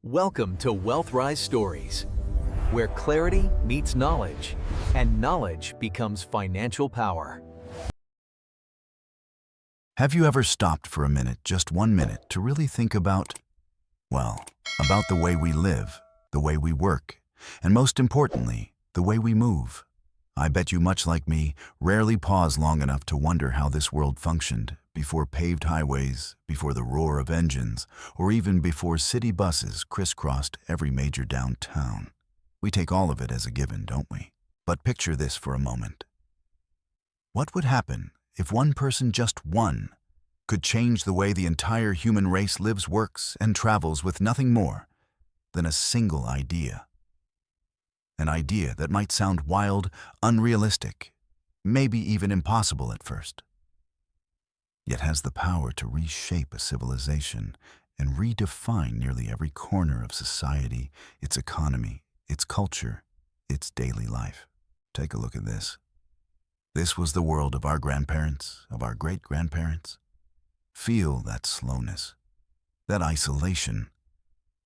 Welcome to Wealth-Rise Stories, where clarity meets knowledge, and knowledge becomes financial power. Have you ever stopped for a minute, just 1 minute, to really think about the way we live, the way we work, and most importantly, the way we move? I bet you, much like me, rarely pause long enough to wonder how this world functioned before paved highways, before the roar of engines, or even before city buses crisscrossed every major downtown. We take all of it as a given, don't we? But picture this for a moment. What would happen if one person, just one, could change the way the entire human race lives, works, and travels with nothing more than a single idea? An idea that might sound wild, unrealistic, maybe even impossible at first, yet has the power to reshape a civilization and redefine nearly every corner of society, its economy, its culture, its daily life. Take a look at this. This was the world of our grandparents, of our great-grandparents. Feel that slowness, that isolation,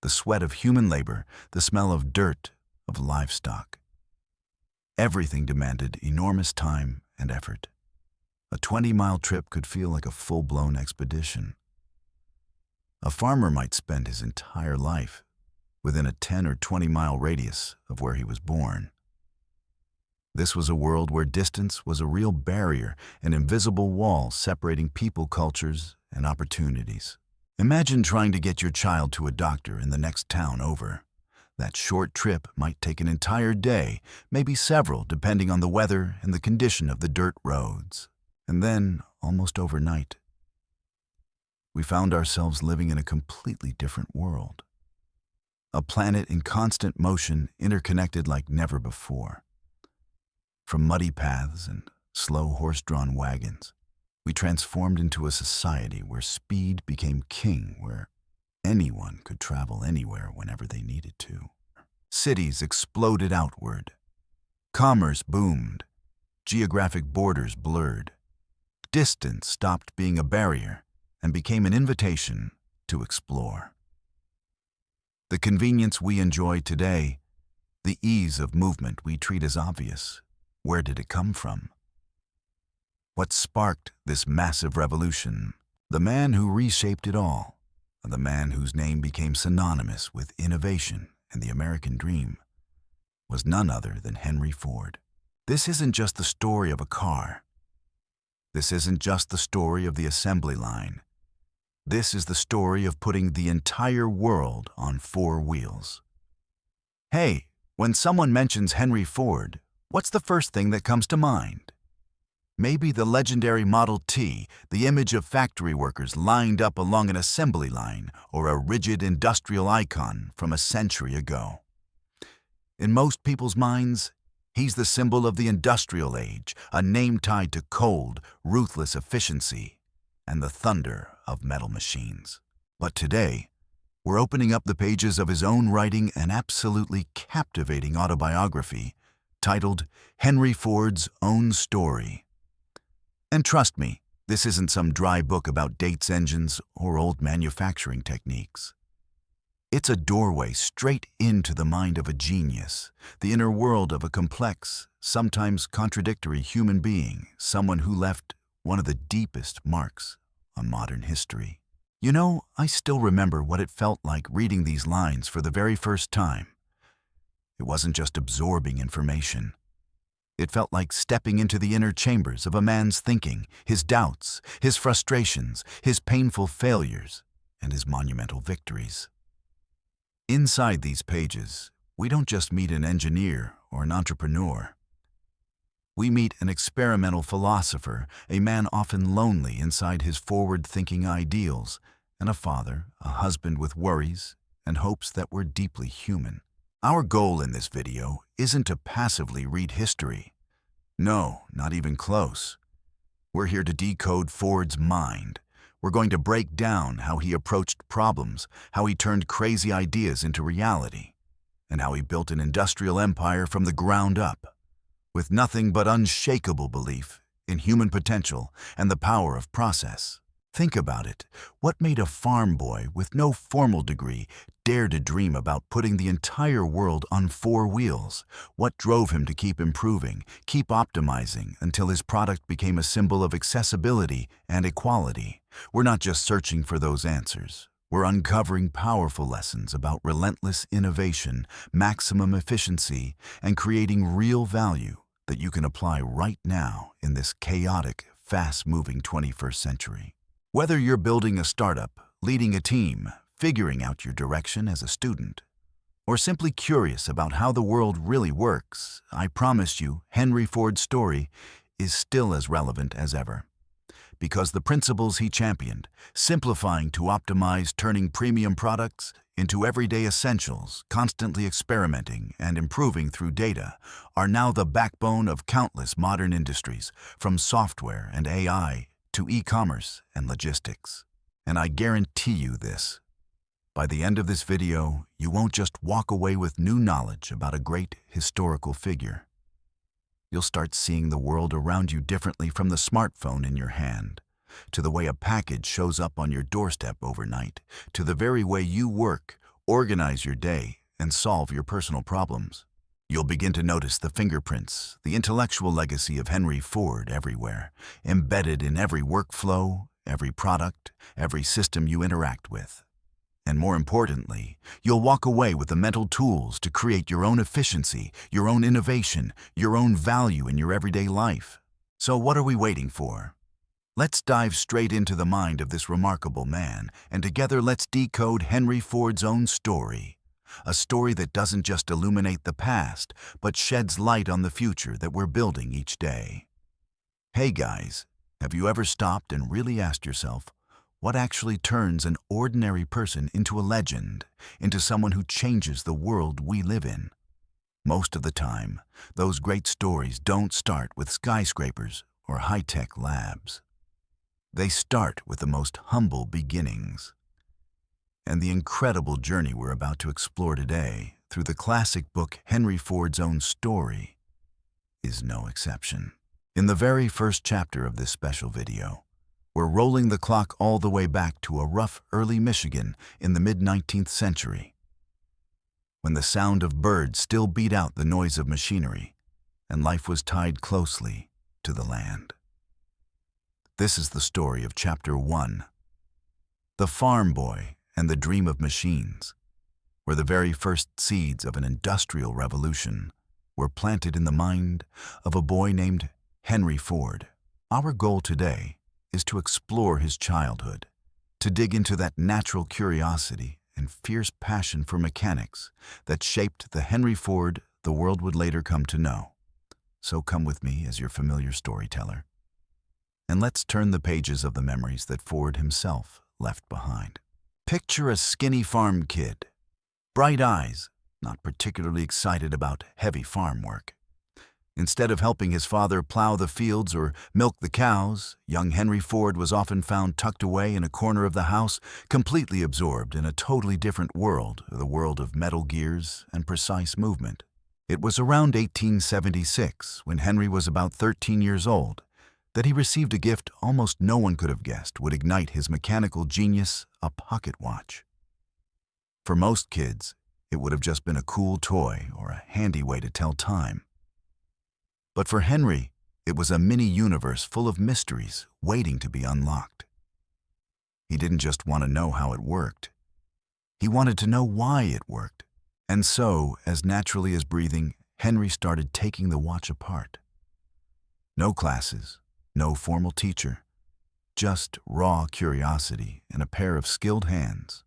the sweat of human labor, the smell of dirt, of livestock. Everything demanded enormous time and effort. A 20-mile trip could feel like a full-blown expedition. A farmer might spend his entire life within a 10 or 20-mile radius of where he was born. This was a world where distance was a real barrier, an invisible wall separating people, cultures, and opportunities. Imagine trying to get your child to a doctor in the next town over. That short trip might take an entire day, maybe several, depending on the weather and the condition of the dirt roads. And then, almost overnight, we found ourselves living in a completely different world. A planet in constant motion, interconnected like never before. From muddy paths and slow horse-drawn wagons, we transformed into a society where speed became king, where anyone could travel anywhere whenever they needed to. Cities exploded outward. Commerce boomed. Geographic borders blurred. Distance stopped being a barrier and became an invitation to explore. The convenience we enjoy today, the ease of movement we treat as obvious, where did it come from? What sparked this massive revolution? The man who reshaped it all, the man whose name became synonymous with innovation and the American dream, was none other than Henry Ford. This isn't just the story of a car. This isn't just the story of the assembly line. This is the story of putting the entire world on 4 wheels. Hey, when someone mentions Henry Ford, what's the first thing that comes to mind? Maybe the legendary Model T, the image of factory workers lined up along an assembly line, or a rigid industrial icon from a century ago. In most people's minds, he's the symbol of the industrial age, a name tied to cold, ruthless efficiency and the thunder of metal machines. But today, we're opening up the pages of his own writing an absolutely captivating autobiography titled Henry Ford's Own Story. And trust me, this isn't some dry book about dates, engines, or old manufacturing techniques. It's a doorway straight into the mind of a genius, the inner world of a complex, sometimes contradictory human being, someone who left one of the deepest marks on modern history. You know, I still remember what it felt like reading these lines for the very first time. It wasn't just absorbing information. It felt like stepping into the inner chambers of a man's thinking, his doubts, his frustrations, his painful failures, and his monumental victories. Inside these pages, we don't just meet an engineer or an entrepreneur. We meet an experimental philosopher, a man often lonely inside his forward-thinking ideals, and a father, a husband with worries and hopes that were deeply human. Our goal in this video isn't to passively read history. No, not even close. We're here to decode Ford's mind. We're going to break down how he approached problems, how he turned crazy ideas into reality, and how he built an industrial empire from the ground up, with nothing but unshakable belief in human potential and the power of process. Think about it. What made a farm boy with no formal degree dare to dream about putting the entire world on four wheels? What drove him to keep improving, keep optimizing until his product became a symbol of accessibility and equality? We're not just searching for those answers. We're uncovering powerful lessons about relentless innovation, maximum efficiency, and creating real value that you can apply right now in this chaotic, fast-moving 21st century. Whether you're building a startup, leading a team, figuring out your direction as a student, or simply curious about how the world really works, I promise you, Henry Ford's story is still as relevant as ever. Because the principles he championed, simplifying to optimize, turning premium products into everyday essentials, constantly experimenting and improving through data, are now the backbone of countless modern industries, from software and AI to e-commerce and logistics. And I guarantee you this: by the end of this video, you won't just walk away with new knowledge about a great historical figure. You'll start seeing the world around you differently, from the smartphone in your hand, to the way a package shows up on your doorstep overnight, to the very way you work, organize your day, and solve your personal problems. You'll begin to notice the fingerprints, the intellectual legacy of Henry Ford everywhere, embedded in every workflow, every product, every system you interact with. And more importantly, you'll walk away with the mental tools to create your own efficiency, your own innovation, your own value in your everyday life. So what are we waiting for? Let's dive straight into the mind of this remarkable man, and together let's decode Henry Ford's own story. A story that doesn't just illuminate the past, but sheds light on the future that we're building each day. Hey guys, have you ever stopped and really asked yourself, what actually turns an ordinary person into a legend, into someone who changes the world we live in? Most of the time, those great stories don't start with skyscrapers or high-tech labs. They start with the most humble beginnings. And the incredible journey we're about to explore today, through the classic book Henry Ford's Own Story, is no exception. In the very first chapter of this special video, we're rolling the clock all the way back to a rough early Michigan in the mid-19th century, when the sound of birds still beat out the noise of machinery, and life was tied closely to the land. This is the story of Chapter 1, The Farm Boy and the Dream of Machines, where the very first seeds of an industrial revolution were planted in the mind of a boy named Henry Ford. Our goal today is to explore his childhood, to dig into that natural curiosity and fierce passion for mechanics that shaped the Henry Ford the world would later come to know. So come with me as your familiar storyteller, and let's turn the pages of the memories that Ford himself left behind. Picture a skinny farm kid, bright eyes, not particularly excited about heavy farm work. Instead of helping his father plow the fields or milk the cows, young Henry Ford was often found tucked away in a corner of the house, completely absorbed in a totally different world, the world of metal gears and precise movement. It was around 1876, when Henry was about 13 years old, that he received a gift almost no one could have guessed would ignite his mechanical genius: a pocket watch. For most kids, it would have just been a cool toy or a handy way to tell time. But for Henry, it was a mini-universe full of mysteries waiting to be unlocked. He didn't just want to know how it worked. He wanted to know why it worked. And so, as naturally as breathing, Henry started taking the watch apart. No classes, no formal teacher, just raw curiosity and a pair of skilled hands.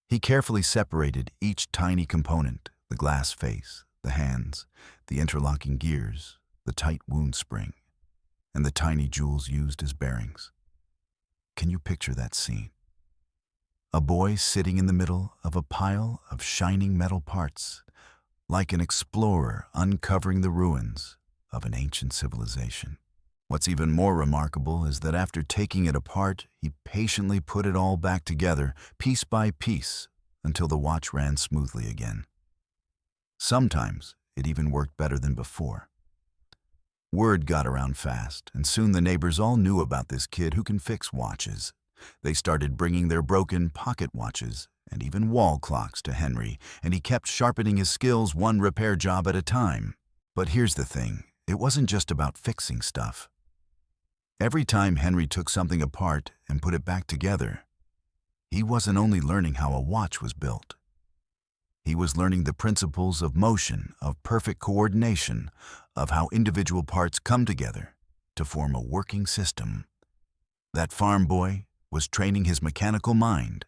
He carefully separated each tiny component: the glass face, the hands, the interlocking gears, the tight wound spring, and the tiny jewels used as bearings. Can you picture that scene? A boy sitting in the middle of a pile of shining metal parts, like an explorer uncovering the ruins of an ancient civilization. What's even more remarkable is that after taking it apart, he patiently put it all back together, piece by piece, until the watch ran smoothly again. Sometimes it even worked better than before. Word got around fast, and soon the neighbors all knew about this kid who can fix watches. They started bringing their broken pocket watches and even wall clocks to Henry, and he kept sharpening his skills one repair job at a time. But here's the thing, it wasn't just about fixing stuff. Every time Henry took something apart and put it back together, he wasn't only learning how a watch was built. He was learning the principles of motion, of perfect coordination, of how individual parts come together to form a working system. That farm boy was training his mechanical mind,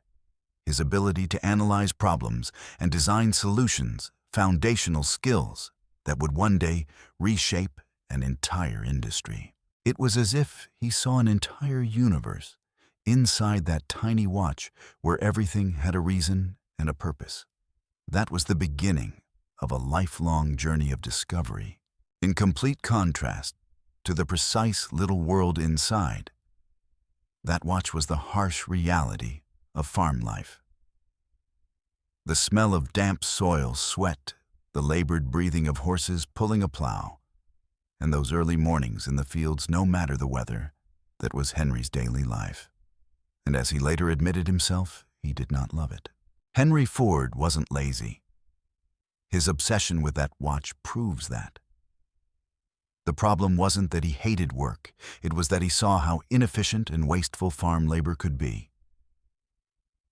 his ability to analyze problems and design solutions, foundational skills that would one day reshape an entire industry. It was as if he saw an entire universe inside that tiny watch where everything had a reason and a purpose. That was the beginning of a lifelong journey of discovery, in complete contrast to the precise little world inside. That watch was the harsh reality of farm life. The smell of damp soil, sweat, the labored breathing of horses pulling a plow, and those early mornings in the fields no matter the weather, that was Henry's daily life. And as he later admitted himself, he did not love it. Henry Ford wasn't lazy. His obsession with that watch proves that. The problem wasn't that he hated work, it was that he saw how inefficient and wasteful farm labor could be.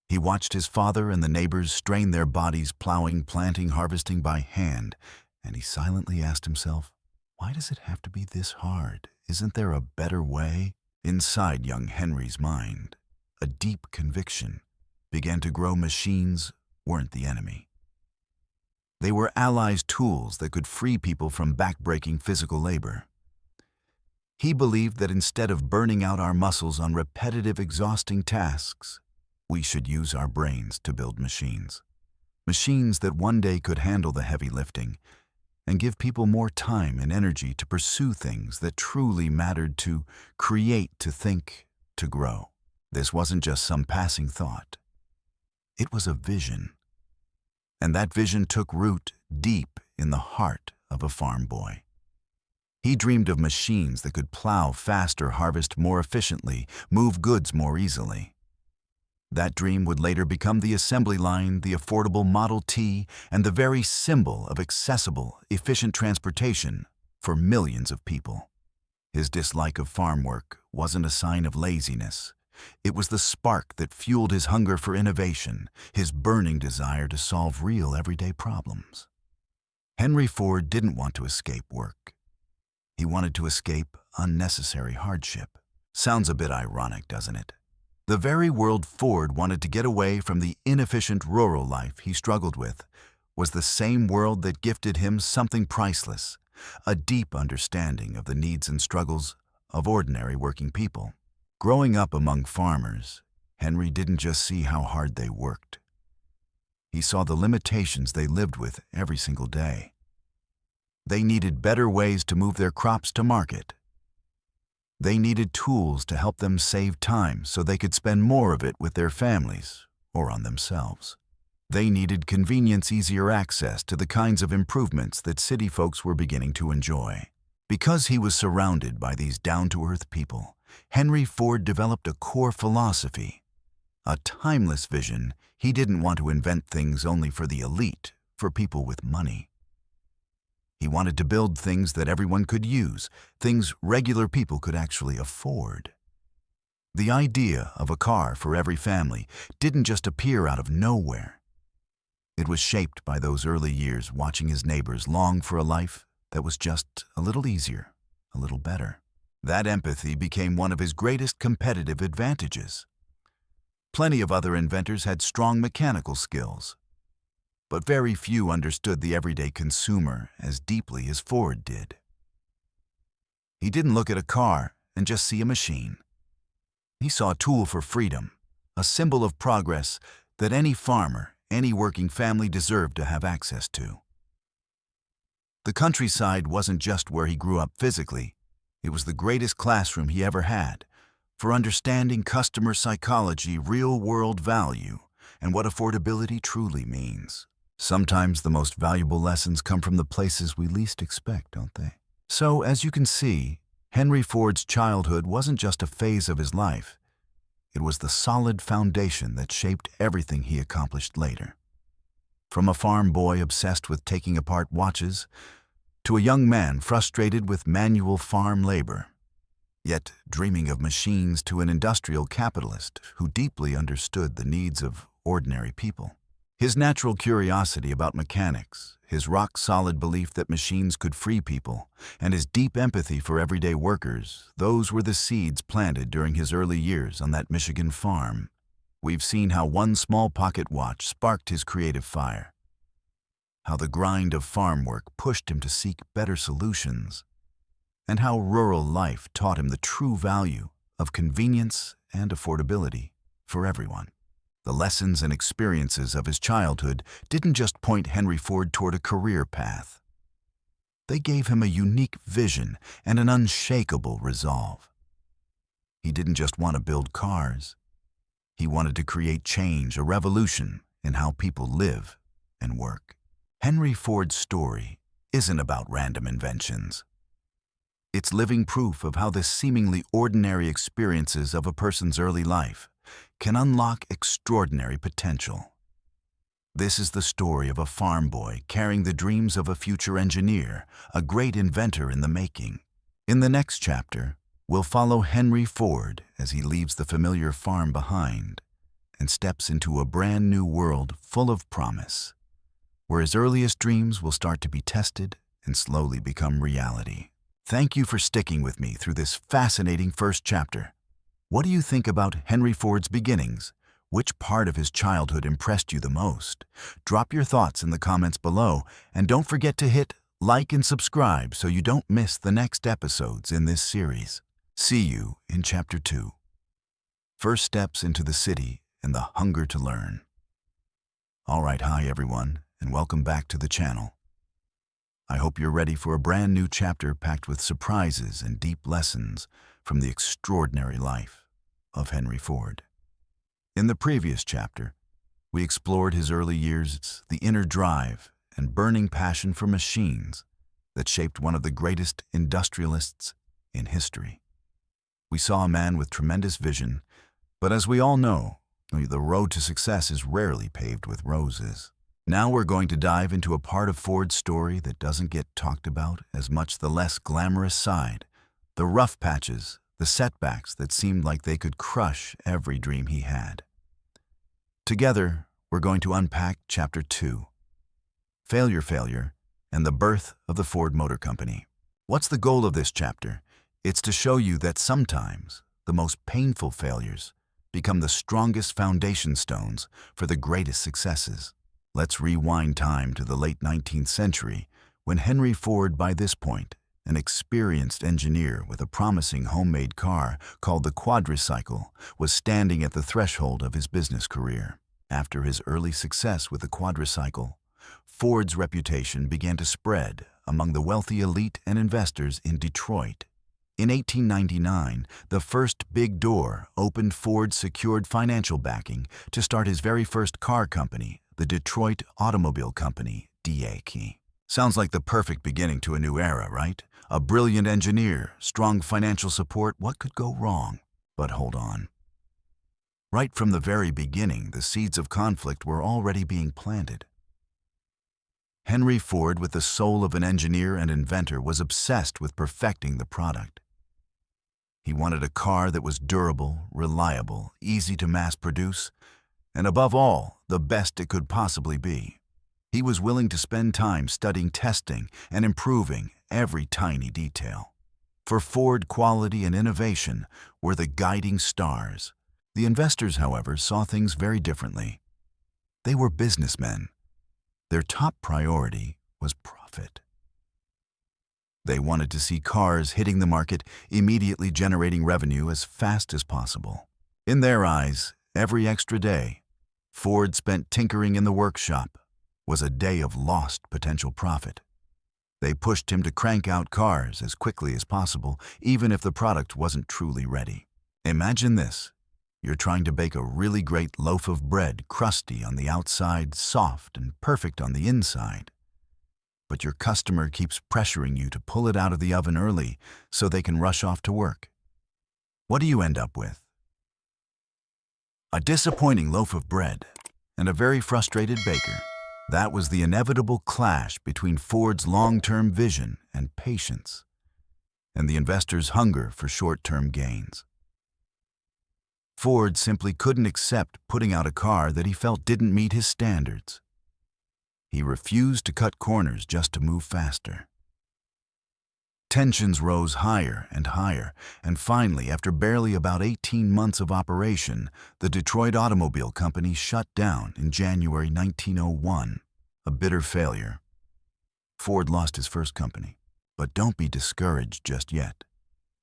He watched his father and the neighbors strain their bodies plowing, planting, harvesting by hand, and he silently asked himself, why does it have to be this hard? Isn't there a better way? Inside young Henry's mind, a deep conviction began to grow. Machines weren't the enemy. They were allies, tools that could free people from backbreaking physical labor. He believed that instead of burning out our muscles on repetitive, exhausting tasks, we should use our brains to build machines. Machines that one day could handle the heavy lifting and give people more time and energy to pursue things that truly mattered, to create, to think, to grow. This wasn't just some passing thought. It was a vision. And that vision took root deep in the heart of a farm boy. He dreamed of machines that could plow faster, harvest more efficiently, move goods more easily. That dream would later become the assembly line, the affordable Model T, and the very symbol of accessible, efficient transportation for millions of people. His dislike of farm work wasn't a sign of laziness. It was the spark that fueled his hunger for innovation, his burning desire to solve real everyday problems. Henry Ford didn't want to escape work. He wanted to escape unnecessary hardship. Sounds a bit ironic, doesn't it? The very world Ford wanted to get away from, the inefficient rural life he struggled with, was the same world that gifted him something priceless, a deep understanding of the needs and struggles of ordinary working people. Growing up among farmers, Henry didn't just see how hard they worked. He saw the limitations they lived with every single day. They needed better ways to move their crops to market. They needed tools to help them save time so they could spend more of it with their families or on themselves. They needed convenience, easier access to the kinds of improvements that city folks were beginning to enjoy. Because he was surrounded by these down-to-earth people, Henry Ford developed a core philosophy, a timeless vision. He didn't want to invent things only for the elite, for people with money. He wanted to build things that everyone could use, things regular people could actually afford. The idea of a car for every family didn't just appear out of nowhere. It was shaped by those early years watching his neighbors long for a life that was just a little easier, a little better. That empathy became one of his greatest competitive advantages. Plenty of other inventors had strong mechanical skills, but very few understood the everyday consumer as deeply as Ford did. He didn't look at a car and just see a machine. He saw a tool for freedom, a symbol of progress that any farmer, any working family deserved to have access to. The countryside wasn't just where he grew up physically, it was the greatest classroom he ever had for understanding customer psychology, real-world value, and what affordability truly means. Sometimes the most valuable lessons come from the places we least expect, don't they? So, as you can see, Henry Ford's childhood wasn't just a phase of his life. It was the solid foundation that shaped everything he accomplished later. From a farm boy obsessed with taking apart watches to a young man frustrated with manual farm labor, yet dreaming of machines, to an industrial capitalist who deeply understood the needs of ordinary people. His natural curiosity about mechanics, his rock-solid belief that machines could free people, and his deep empathy for everyday workers, those were the seeds planted during his early years on that Michigan farm. We've seen how one small pocket watch sparked his creative fire, how the grind of farm work pushed him to seek better solutions, and how rural life taught him the true value of convenience and affordability for everyone. The lessons and experiences of his childhood didn't just point Henry Ford toward a career path. They gave him a unique vision and an unshakable resolve. He didn't just want to build cars. He wanted to create change, a revolution in how people live and work. Henry Ford's story isn't about random inventions. It's living proof of how the seemingly ordinary experiences of a person's early life can unlock extraordinary potential. This is the story of a farm boy carrying the dreams of a future engineer, a great inventor in the making. In the next chapter, we'll follow Henry Ford as he leaves the familiar farm behind and steps into a brand new world full of promise, where his earliest dreams will start to be tested and slowly become reality. Thank you for sticking with me through this fascinating first chapter. What do you think about Henry Ford's beginnings? Which part of his childhood impressed you the most? Drop your thoughts in the comments below, and don't forget to hit like and subscribe so you don't miss the next episodes in this series. See you in Chapter 2. First steps into the city and the hunger to learn. Alright, hi everyone, and welcome back to the channel. I hope you're ready for a brand new chapter packed with surprises and deep lessons from the extraordinary life of Henry Ford. In the previous chapter, we explored his early years, the inner drive and burning passion for machines that shaped one of the greatest industrialists in history. We saw a man with tremendous vision, but as we all know, the road to success is rarely paved with roses. Now we're going to dive into a part of Ford's story that doesn't get talked about as much, the less glamorous side, the rough patches, the setbacks that seemed like they could crush every dream he had. Together, we're going to unpack Chapter 2, Failure, and the birth of the Ford Motor Company. What's the goal of this chapter? It's to show you that sometimes the most painful failures become the strongest foundation stones for the greatest successes. Let's rewind time to the late 19th century, when Henry Ford, by this point, an experienced engineer with a promising homemade car called the quadricycle, was standing at the threshold of his business career. After his early success with the quadricycle, Ford's reputation began to spread among the wealthy elite and investors in Detroit. In 1899, the first big door opened. Ford secured financial backing to start his very first car company, the Detroit Automobile Company, DAC. Sounds like the perfect beginning to a new era, right? A brilliant engineer, strong financial support, what could go wrong? But hold on. Right from the very beginning, the seeds of conflict were already being planted. Henry Ford, with the soul of an engineer and inventor, was obsessed with perfecting the product. He wanted a car that was durable, reliable, easy to mass produce, and above all, the best it could possibly be. He was willing to spend time studying, testing, and improving every tiny detail. For Ford, quality and innovation were the guiding stars. The investors, however, saw things very differently. They were businessmen. Their top priority was profit. They wanted to see cars hitting the market, immediately generating revenue as fast as possible. In their eyes, every extra day Ford spent tinkering in the workshop was a day of lost potential profit. They pushed him to crank out cars as quickly as possible, even if the product wasn't truly ready. Imagine this. You're trying to bake a really great loaf of bread, crusty on the outside, soft and perfect on the inside. but your customer keeps pressuring you to pull it out of the oven early so they can rush off to work. What do you end up with? A disappointing loaf of bread and a very frustrated baker. That was the inevitable clash between Ford's long-term vision and patience, and the investor's hunger for short-term gains. Ford simply couldn't accept putting out a car that he felt didn't meet his standards. He refused to cut corners just to move faster. Tensions rose higher, and finally, after barely about 18 months of operation, the Detroit Automobile Company shut down in January 1901, a bitter failure. Ford lost his first company, but don't be discouraged just yet.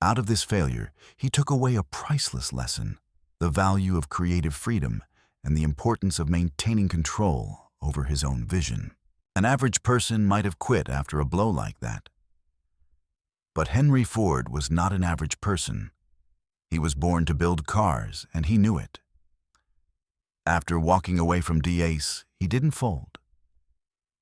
Out of this failure, he took away a priceless lesson: the value of creative freedom and the importance of maintaining control over his own vision. An average person might have quit after a blow like that. But Henry Ford was not an average person. He was born to build cars, and he knew it. After walking away from DACE, he didn't fold.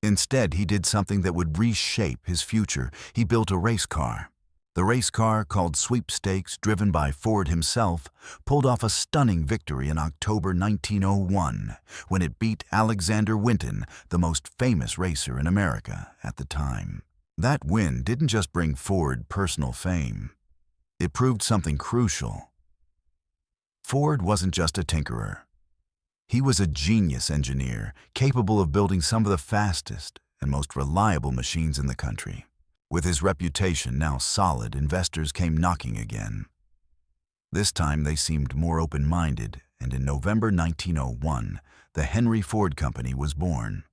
Instead, he did something that would reshape his future. He built a race car. The race car, called Sweepstakes, driven by Ford himself, pulled off a stunning victory in October 1901 when it beat Alexander Winton, the most famous racer in America at the time. That win didn't just bring Ford personal fame. It proved something crucial. Ford wasn't just a tinkerer. He was a genius engineer, capable of building some of the fastest and most reliable machines in the country. With his reputation now solid, investors came knocking again. This time they seemed more open-minded, and in November 1901, the Henry Ford Company was born.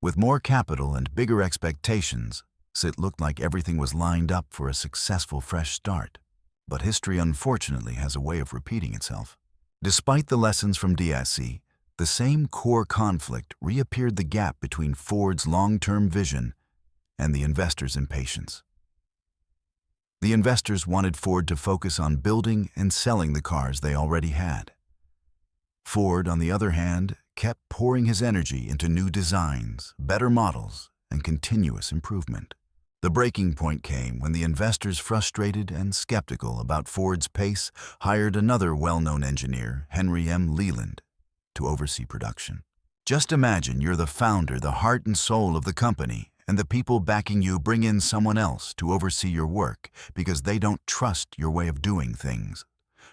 With more capital and bigger expectations, it looked like everything was lined up for a successful fresh start. But history unfortunately has a way of repeating itself. Despite the lessons from DACE, the same core conflict reappeared: the gap between Ford's long-term vision and the investors' impatience. The investors wanted Ford to focus on building and selling the cars they already had. Ford, on the other hand, kept pouring his energy into new designs, better models, and continuous improvement. The breaking point came when the investors, frustrated and skeptical about Ford's pace, hired another well-known engineer, Henry M. Leland, to oversee production. Just imagine you're the founder, the heart and soul of the company, and the people backing you bring in someone else to oversee your work because they don't trust your way of doing things.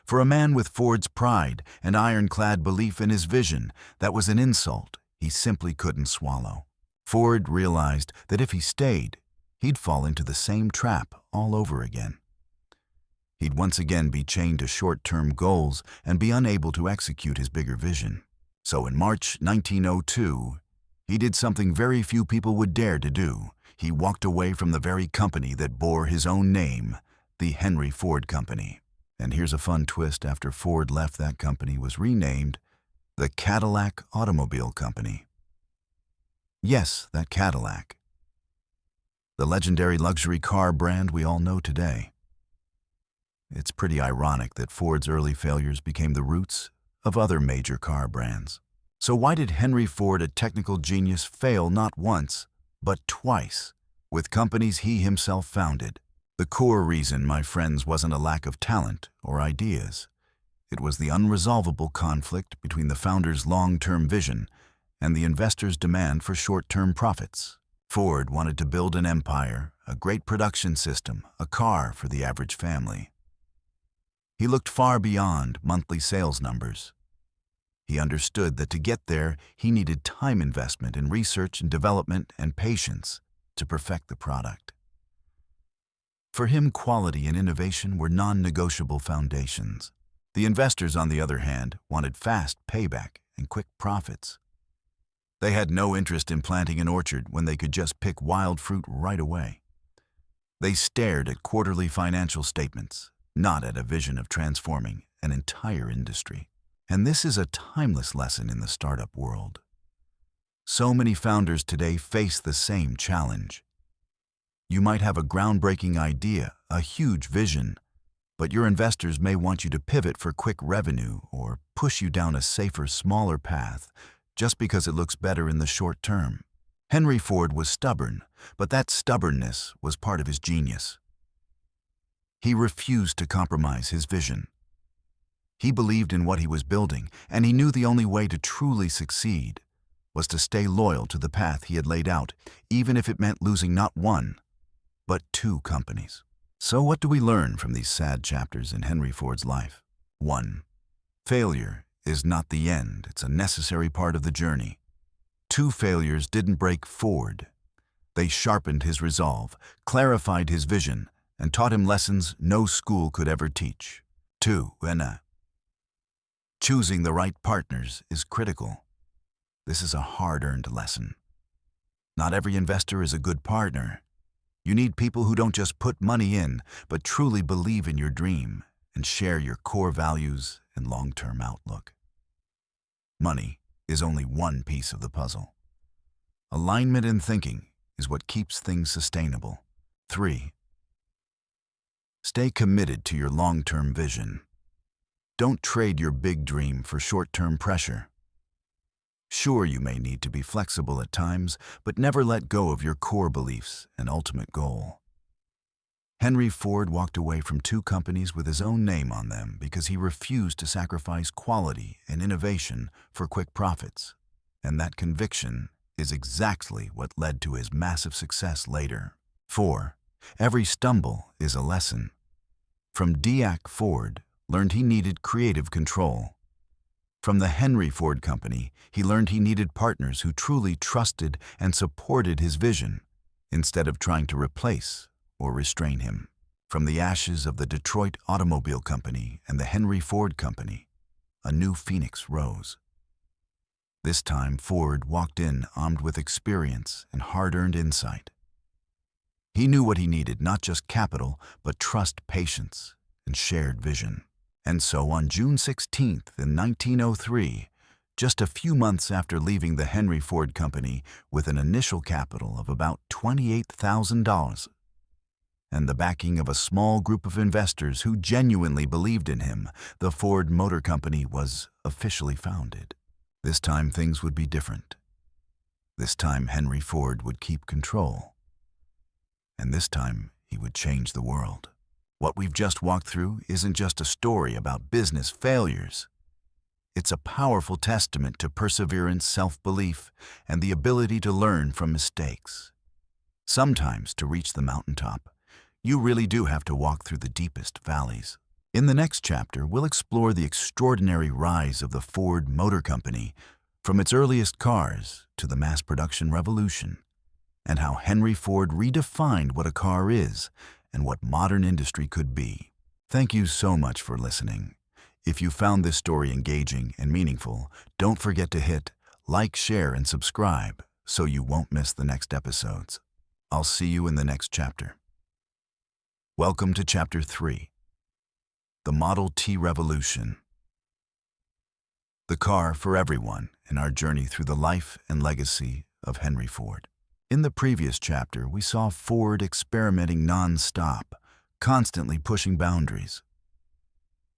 For a man with Ford's pride and ironclad belief in his vision, that was an insult he simply couldn't swallow. Ford realized that if he stayed, he'd fall into the same trap all over again. He'd once again be chained to short-term goals and be unable to execute his bigger vision. So in March 1902, he did something very few people would dare to do. He walked away from the very company that bore his own name, the Henry Ford Company. And here's a fun twist: after Ford left, that company was renamed the Cadillac Automobile Company. Yes, that Cadillac. The legendary luxury car brand we all know today. It's pretty ironic that Ford's early failures became the roots of other major car brands. So why did Henry Ford, a technical genius, fail not once, but twice, with companies he himself founded? The core reason, my friends, wasn't a lack of talent or ideas. It was the unresolvable conflict between the founder's long-term vision and the investor's demand for short-term profits. Ford wanted to build an empire, a great production system, a car for the average family. He looked far beyond monthly sales numbers. He understood that to get there, he needed time investment in research and development and patience to perfect the product. For him, quality and innovation were non-negotiable foundations. The investors, on the other hand, wanted fast payback and quick profits. They had no interest in planting an orchard when they could just pick wild fruit right away. They stared at quarterly financial statements, not at a vision of transforming an entire industry. And this is a timeless lesson in the startup world. So many founders today face the same challenge. You might have a groundbreaking idea, a huge vision, but your investors may want you to pivot for quick revenue or push you down a safer, smaller path just because it looks better in the short term. Henry Ford was stubborn, but that stubbornness was part of his genius. He refused to compromise his vision. He believed in what he was building, and he knew the only way to truly succeed was to stay loyal to the path he had laid out, even if it meant losing not one, but two companies. So what do we learn from these sad chapters in Henry Ford's life? 1. Failure is not the end, it's a necessary part of the journey. 2 failures didn't break Ford. They sharpened his resolve, clarified his vision, and taught him lessons no school could ever teach. 2. Choosing the right partners is critical. This is a hard-earned lesson. Not every investor is a good partner. You need people who don't just put money in, but truly believe in your dream and share your core values and long-term outlook. Money is only one piece of the puzzle. Alignment in thinking is what keeps things sustainable. 3. Stay committed to your long-term vision. Don't trade your big dream for short-term pressure. Sure, you may need to be flexible at times, but never let go of your core beliefs and ultimate goal. Henry Ford walked away from 2 companies with his own name on them because he refused to sacrifice quality and innovation for quick profits. And that conviction is exactly what led to his massive success later. 4. Every stumble is a lesson. From Diak, Ford learned he needed creative control. From the Henry Ford Company, he learned he needed partners who truly trusted and supported his vision, instead of trying to replace or restrain him. From the ashes of the Detroit Automobile Company and the Henry Ford Company, a new phoenix rose. This time, Ford walked in armed with experience and hard-earned insight. He knew what he needed, not just capital, but trust, patience, and shared vision. And so on June 16th in 1903, just a few months after leaving the Henry Ford Company with an initial capital of about $28,000 and the backing of a small group of investors who genuinely believed in him, the Ford Motor Company was officially founded. This time things would be different. This time Henry Ford would keep control. And this time he would change the world. What we've just walked through isn't just a story about business failures. It's a powerful testament to perseverance, self-belief, and the ability to learn from mistakes. Sometimes, to reach the mountaintop, you really do have to walk through the deepest valleys. In the next chapter, we'll explore the extraordinary rise of the Ford Motor Company, from its earliest cars to the mass production revolution, and how Henry Ford redefined what a car is and what modern industry could be. Thank you so much for listening. If you found this story engaging and meaningful, don't forget to hit like, share, and subscribe so you won't miss the next episodes. I'll see you in the next chapter. Welcome to Chapter 3, The Model T Revolution. The car for everyone in our journey through the life and legacy of Henry Ford. In the previous chapter, we saw Ford experimenting non-stop, constantly pushing boundaries.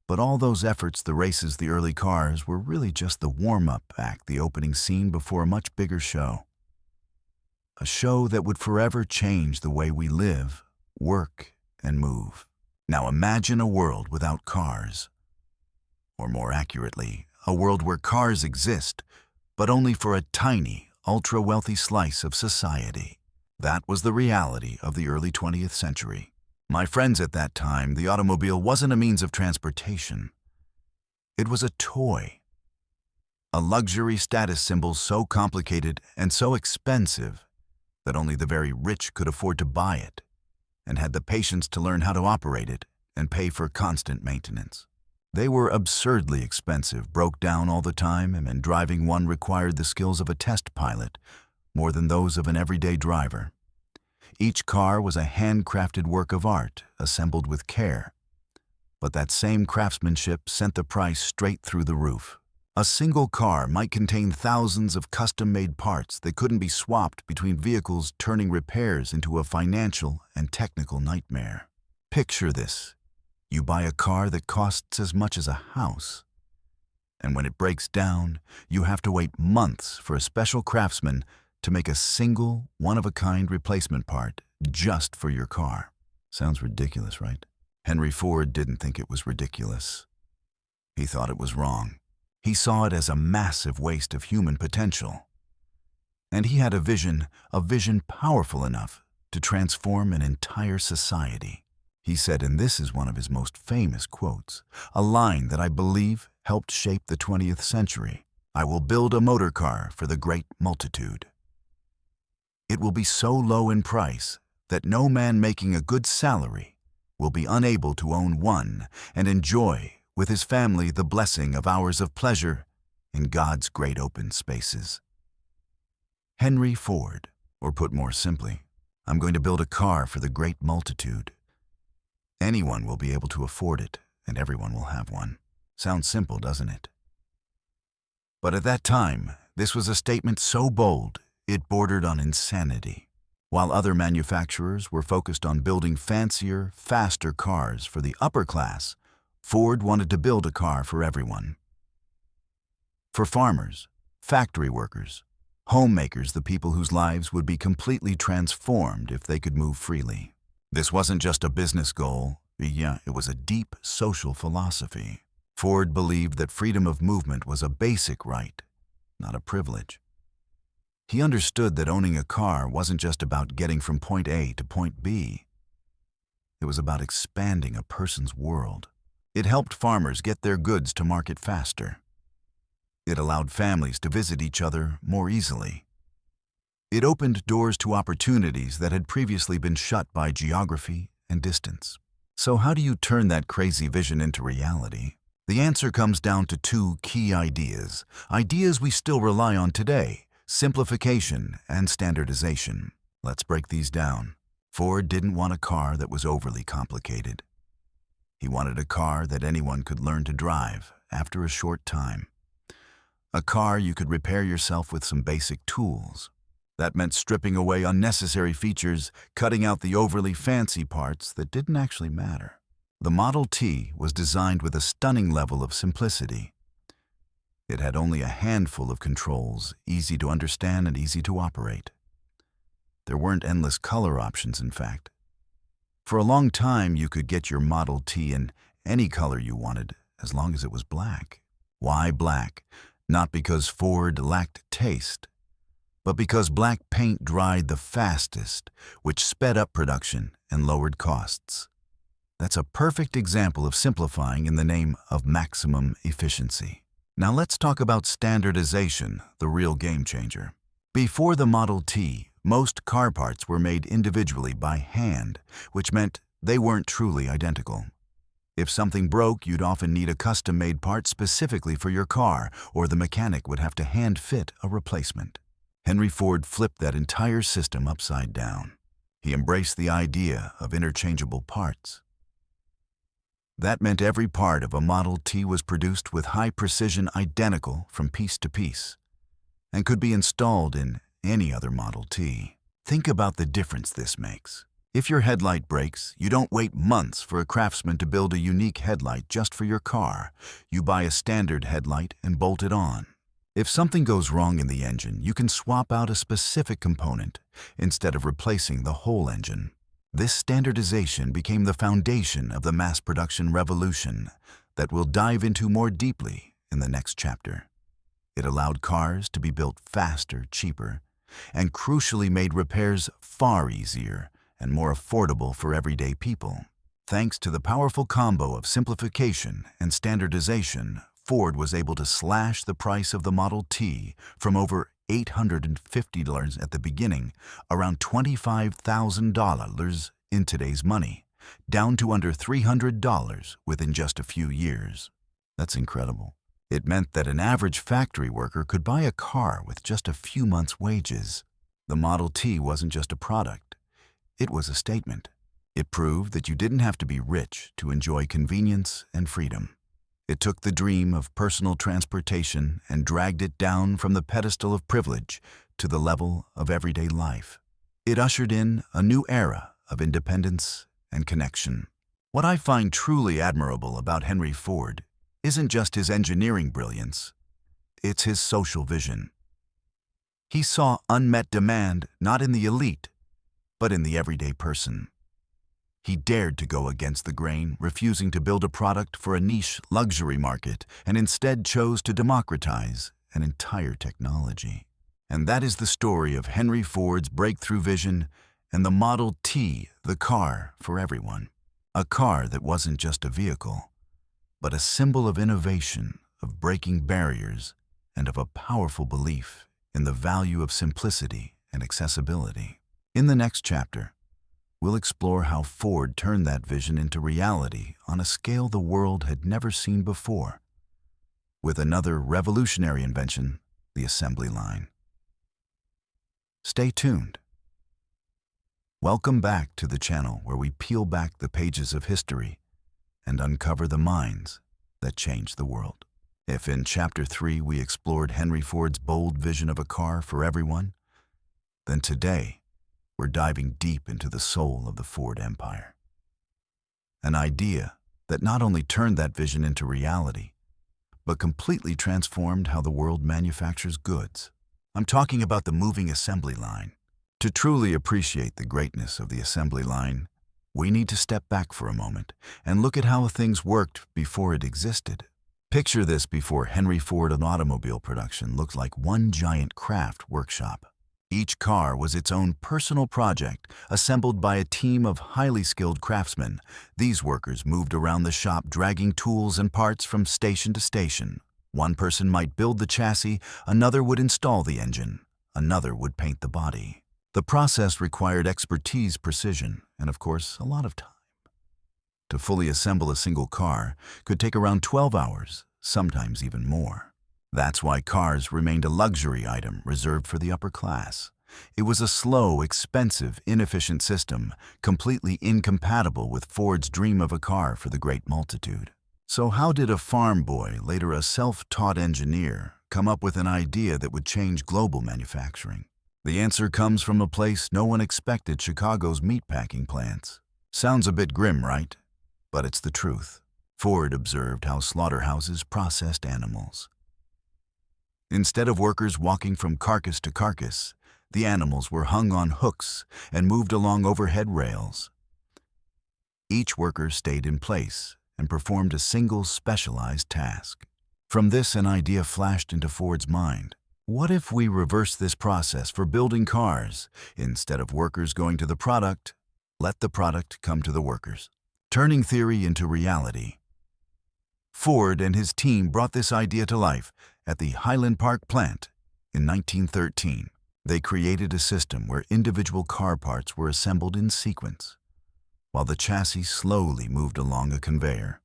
But all those efforts, the races, the early cars, were really just the warm-up act, the opening scene before a much bigger show. A show that would forever change the way we live, work, and move. Now imagine a world without cars. Or more accurately, a world where cars exist, but only for a tiny, ultra-wealthy slice of society. That was the reality of the early 20th century. My friends, at that time, the automobile wasn't a means of transportation. It was a toy. A luxury status symbol so complicated and so expensive that only the very rich could afford to buy it and had the patience to learn how to operate it and pay for constant maintenance. They were absurdly expensive, broke down all the time, and driving one required the skills of a test pilot more than those of an everyday driver. Each car was a handcrafted work of art, assembled with care. But that same craftsmanship sent the price straight through the roof. A single car might contain thousands of custom-made parts that couldn't be swapped between vehicles, turning repairs into a financial and technical nightmare. Picture this. You buy a car that costs as much as a house. And when it breaks down, you have to wait months for a special craftsman to make a single, one-of-a-kind replacement part just for your car. Sounds ridiculous, right? Henry Ford didn't think it was ridiculous. He thought it was wrong. He saw it as a massive waste of human potential. And he had a vision powerful enough to transform an entire society. He said, and this is one of his most famous quotes, a line that I believe helped shape the 20th century. "I will build a motor car for the great multitude. It will be so low in price that no man making a good salary will be unable to own one and enjoy with his family the blessing of hours of pleasure in God's great open spaces." Henry Ford, or put more simply, I'm going to build a car for the great multitude. Anyone will be able to afford it, and everyone will have one. Sounds simple, doesn't it? But at that time, this was a statement so bold, it bordered on insanity. While other manufacturers were focused on building fancier, faster cars for the upper class, Ford wanted to build a car for everyone. For farmers, factory workers, homemakers, the people whose lives would be completely transformed if they could move freely. This wasn't just a business goal, it was a deep social philosophy. Ford believed that freedom of movement was a basic right, not a privilege. He understood that owning a car wasn't just about getting from point A to point B. It was about expanding a person's world. It helped farmers get their goods to market faster. It allowed families to visit each other more easily. It opened doors to opportunities that had previously been shut by geography and distance. So how do you turn that crazy vision into reality? The answer comes down to two key ideas we still rely on today: simplification and standardization. Let's break these down. Ford didn't want a car that was overly complicated. He wanted a car that anyone could learn to drive after a short time. A car you could repair yourself with some basic tools. That meant stripping away unnecessary features, cutting out the overly fancy parts that didn't actually matter. The Model T was designed with a stunning level of simplicity. It had only a handful of controls, easy to understand and easy to operate. There weren't endless color options, in fact. For a long time, you could get your Model T in any color you wanted, as long as it was black. Why black? Not because Ford lacked taste, but because black paint dried the fastest, which sped up production and lowered costs. That's a perfect example of simplifying in the name of maximum efficiency. Now let's talk about standardization, the real game changer. Before the Model T, most car parts were made individually by hand, which meant they weren't truly identical. If something broke, you'd often need a custom-made part specifically for your car, or the mechanic would have to hand-fit a replacement. Henry Ford flipped that entire system upside down. He embraced the idea of interchangeable parts. That meant every part of a Model T was produced with high precision, identical from piece to piece, and could be installed in any other Model T. Think about the difference this makes. If your headlight breaks, you don't wait months for a craftsman to build a unique headlight just for your car. You buy a standard headlight and bolt it on. If something goes wrong in the engine, you can swap out a specific component instead of replacing the whole engine. This standardization became the foundation of the mass production revolution that we'll dive into more deeply in the next chapter. It allowed cars to be built faster, cheaper, and crucially made repairs far easier and more affordable for everyday people. Thanks to the powerful combo of simplification and standardization, Ford was able to slash the price of the Model T from over $850 at the beginning, around $25,000 in today's money, down to under $300 within just a few years. That's incredible. It meant that an average factory worker could buy a car with just a few months' wages. The Model T wasn't just a product. It was a statement. It proved that you didn't have to be rich to enjoy convenience and freedom. It took the dream of personal transportation and dragged it down from the pedestal of privilege to the level of everyday life. It ushered in a new era of independence and connection. What I find truly admirable about Henry Ford isn't just his engineering brilliance, it's his social vision. He saw unmet demand not in the elite, but in the everyday person. He dared to go against the grain, refusing to build a product for a niche luxury market, and instead chose to democratize an entire technology. And that is the story of Henry Ford's breakthrough vision and the Model T, the car for everyone. A car that wasn't just a vehicle, but a symbol of innovation, of breaking barriers, and of a powerful belief in the value of simplicity and accessibility. In the next chapter, we'll explore how Ford turned that vision into reality on a scale the world had never seen before, with another revolutionary invention, the assembly line. Stay tuned. Welcome back to the channel where we peel back the pages of history and uncover the minds that changed the world. If in Chapter 3 we explored Henry Ford's bold vision of a car for everyone, then today we're diving deep into the soul of the Ford empire. An idea that not only turned that vision into reality, but completely transformed how the world manufactures goods. I'm talking about the moving assembly line. To truly appreciate the greatness of the assembly line, we need to step back for a moment and look at how things worked before it existed. Picture this before Henry Ford and automobile production looked like one giant craft workshop. Each car was its own personal project, assembled by a team of highly skilled craftsmen. These workers moved around the shop dragging tools and parts from station to station. One person might build the chassis, another would install the engine, another would paint the body. The process required expertise, precision, and of course, a lot of time. To fully assemble a single car could take around 12 hours, sometimes even more. That's why cars remained a luxury item reserved for the upper class. It was a slow, expensive, inefficient system, completely incompatible with Ford's dream of a car for the great multitude. So how did a farm boy, later a self-taught engineer, come up with an idea that would change global manufacturing? The answer comes from a place no one expected: Chicago's meatpacking plants. Sounds a bit grim, right? But it's the truth. Ford observed how slaughterhouses processed animals. Instead of workers walking from carcass to carcass, the animals were hung on hooks and moved along overhead rails. Each worker stayed in place and performed a single specialized task. From this, an idea flashed into Ford's mind. What if we reverse this process for building cars? Instead of workers going to the product, let the product come to the workers. Turning theory into reality. Ford and his team brought this idea to life at the Highland Park plant in 1913. They created a system where individual car parts were assembled in sequence, while the chassis slowly moved along a conveyor.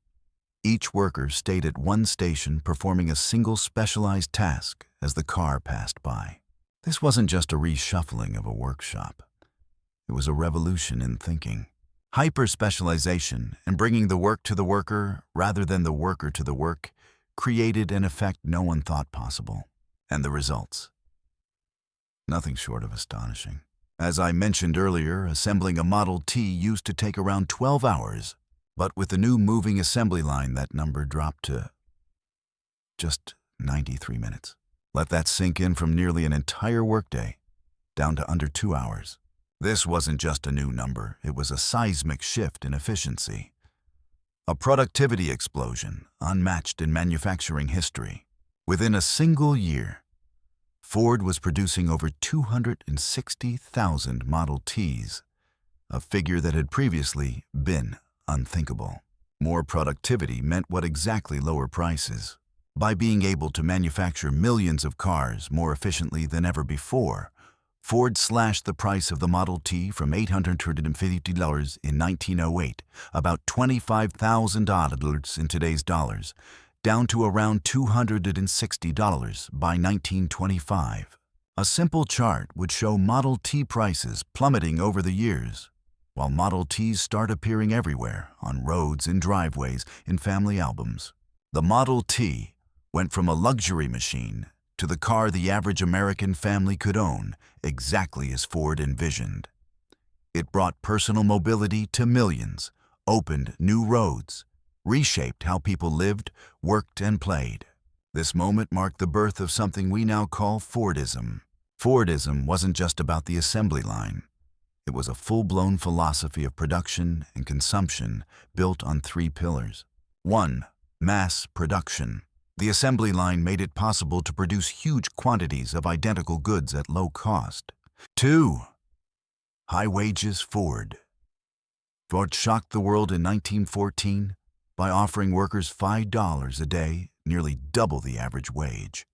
Each worker stayed at one station performing a single specialized task as the car passed by. This wasn't just a reshuffling of a workshop. It was a revolution in thinking. Hyper-specialization and bringing the work to the worker rather than the worker to the work created an effect no one thought possible. And the results? Nothing short of astonishing. As I mentioned earlier, assembling a Model T used to take around 12 hours, but with the new moving assembly line, that number dropped to just 93 minutes. Let that sink in. From nearly an entire workday down to under 2 hours. This wasn't just a new number, it was a seismic shift in efficiency. A productivity explosion unmatched in manufacturing history. Within a single year, Ford was producing over 260,000 Model Ts, a figure that had previously been unthinkable. More productivity meant what exactly? Lower prices. By being able to manufacture millions of cars more efficiently than ever before, Ford slashed the price of the Model T from $850 in 1908, about $25,000 in today's dollars, down to around $260 by 1925. A simple chart would show Model T prices plummeting over the years, while Model Ts start appearing everywhere, on roads, in driveways, in family albums. The Model T went from a luxury machine to the car the average American family could own, exactly as Ford envisioned. It brought personal mobility to millions, opened new roads, reshaped how people lived, worked, and played. This moment marked the birth of something we now call Fordism. Fordism wasn't just about the assembly line. It was a full-blown philosophy of production and consumption built on three pillars. 1. Mass production. The assembly line made it possible to produce huge quantities of identical goods at low cost. 2. High wages. Ford shocked the world in 1914 by offering workers $5 a day, nearly double the average wage.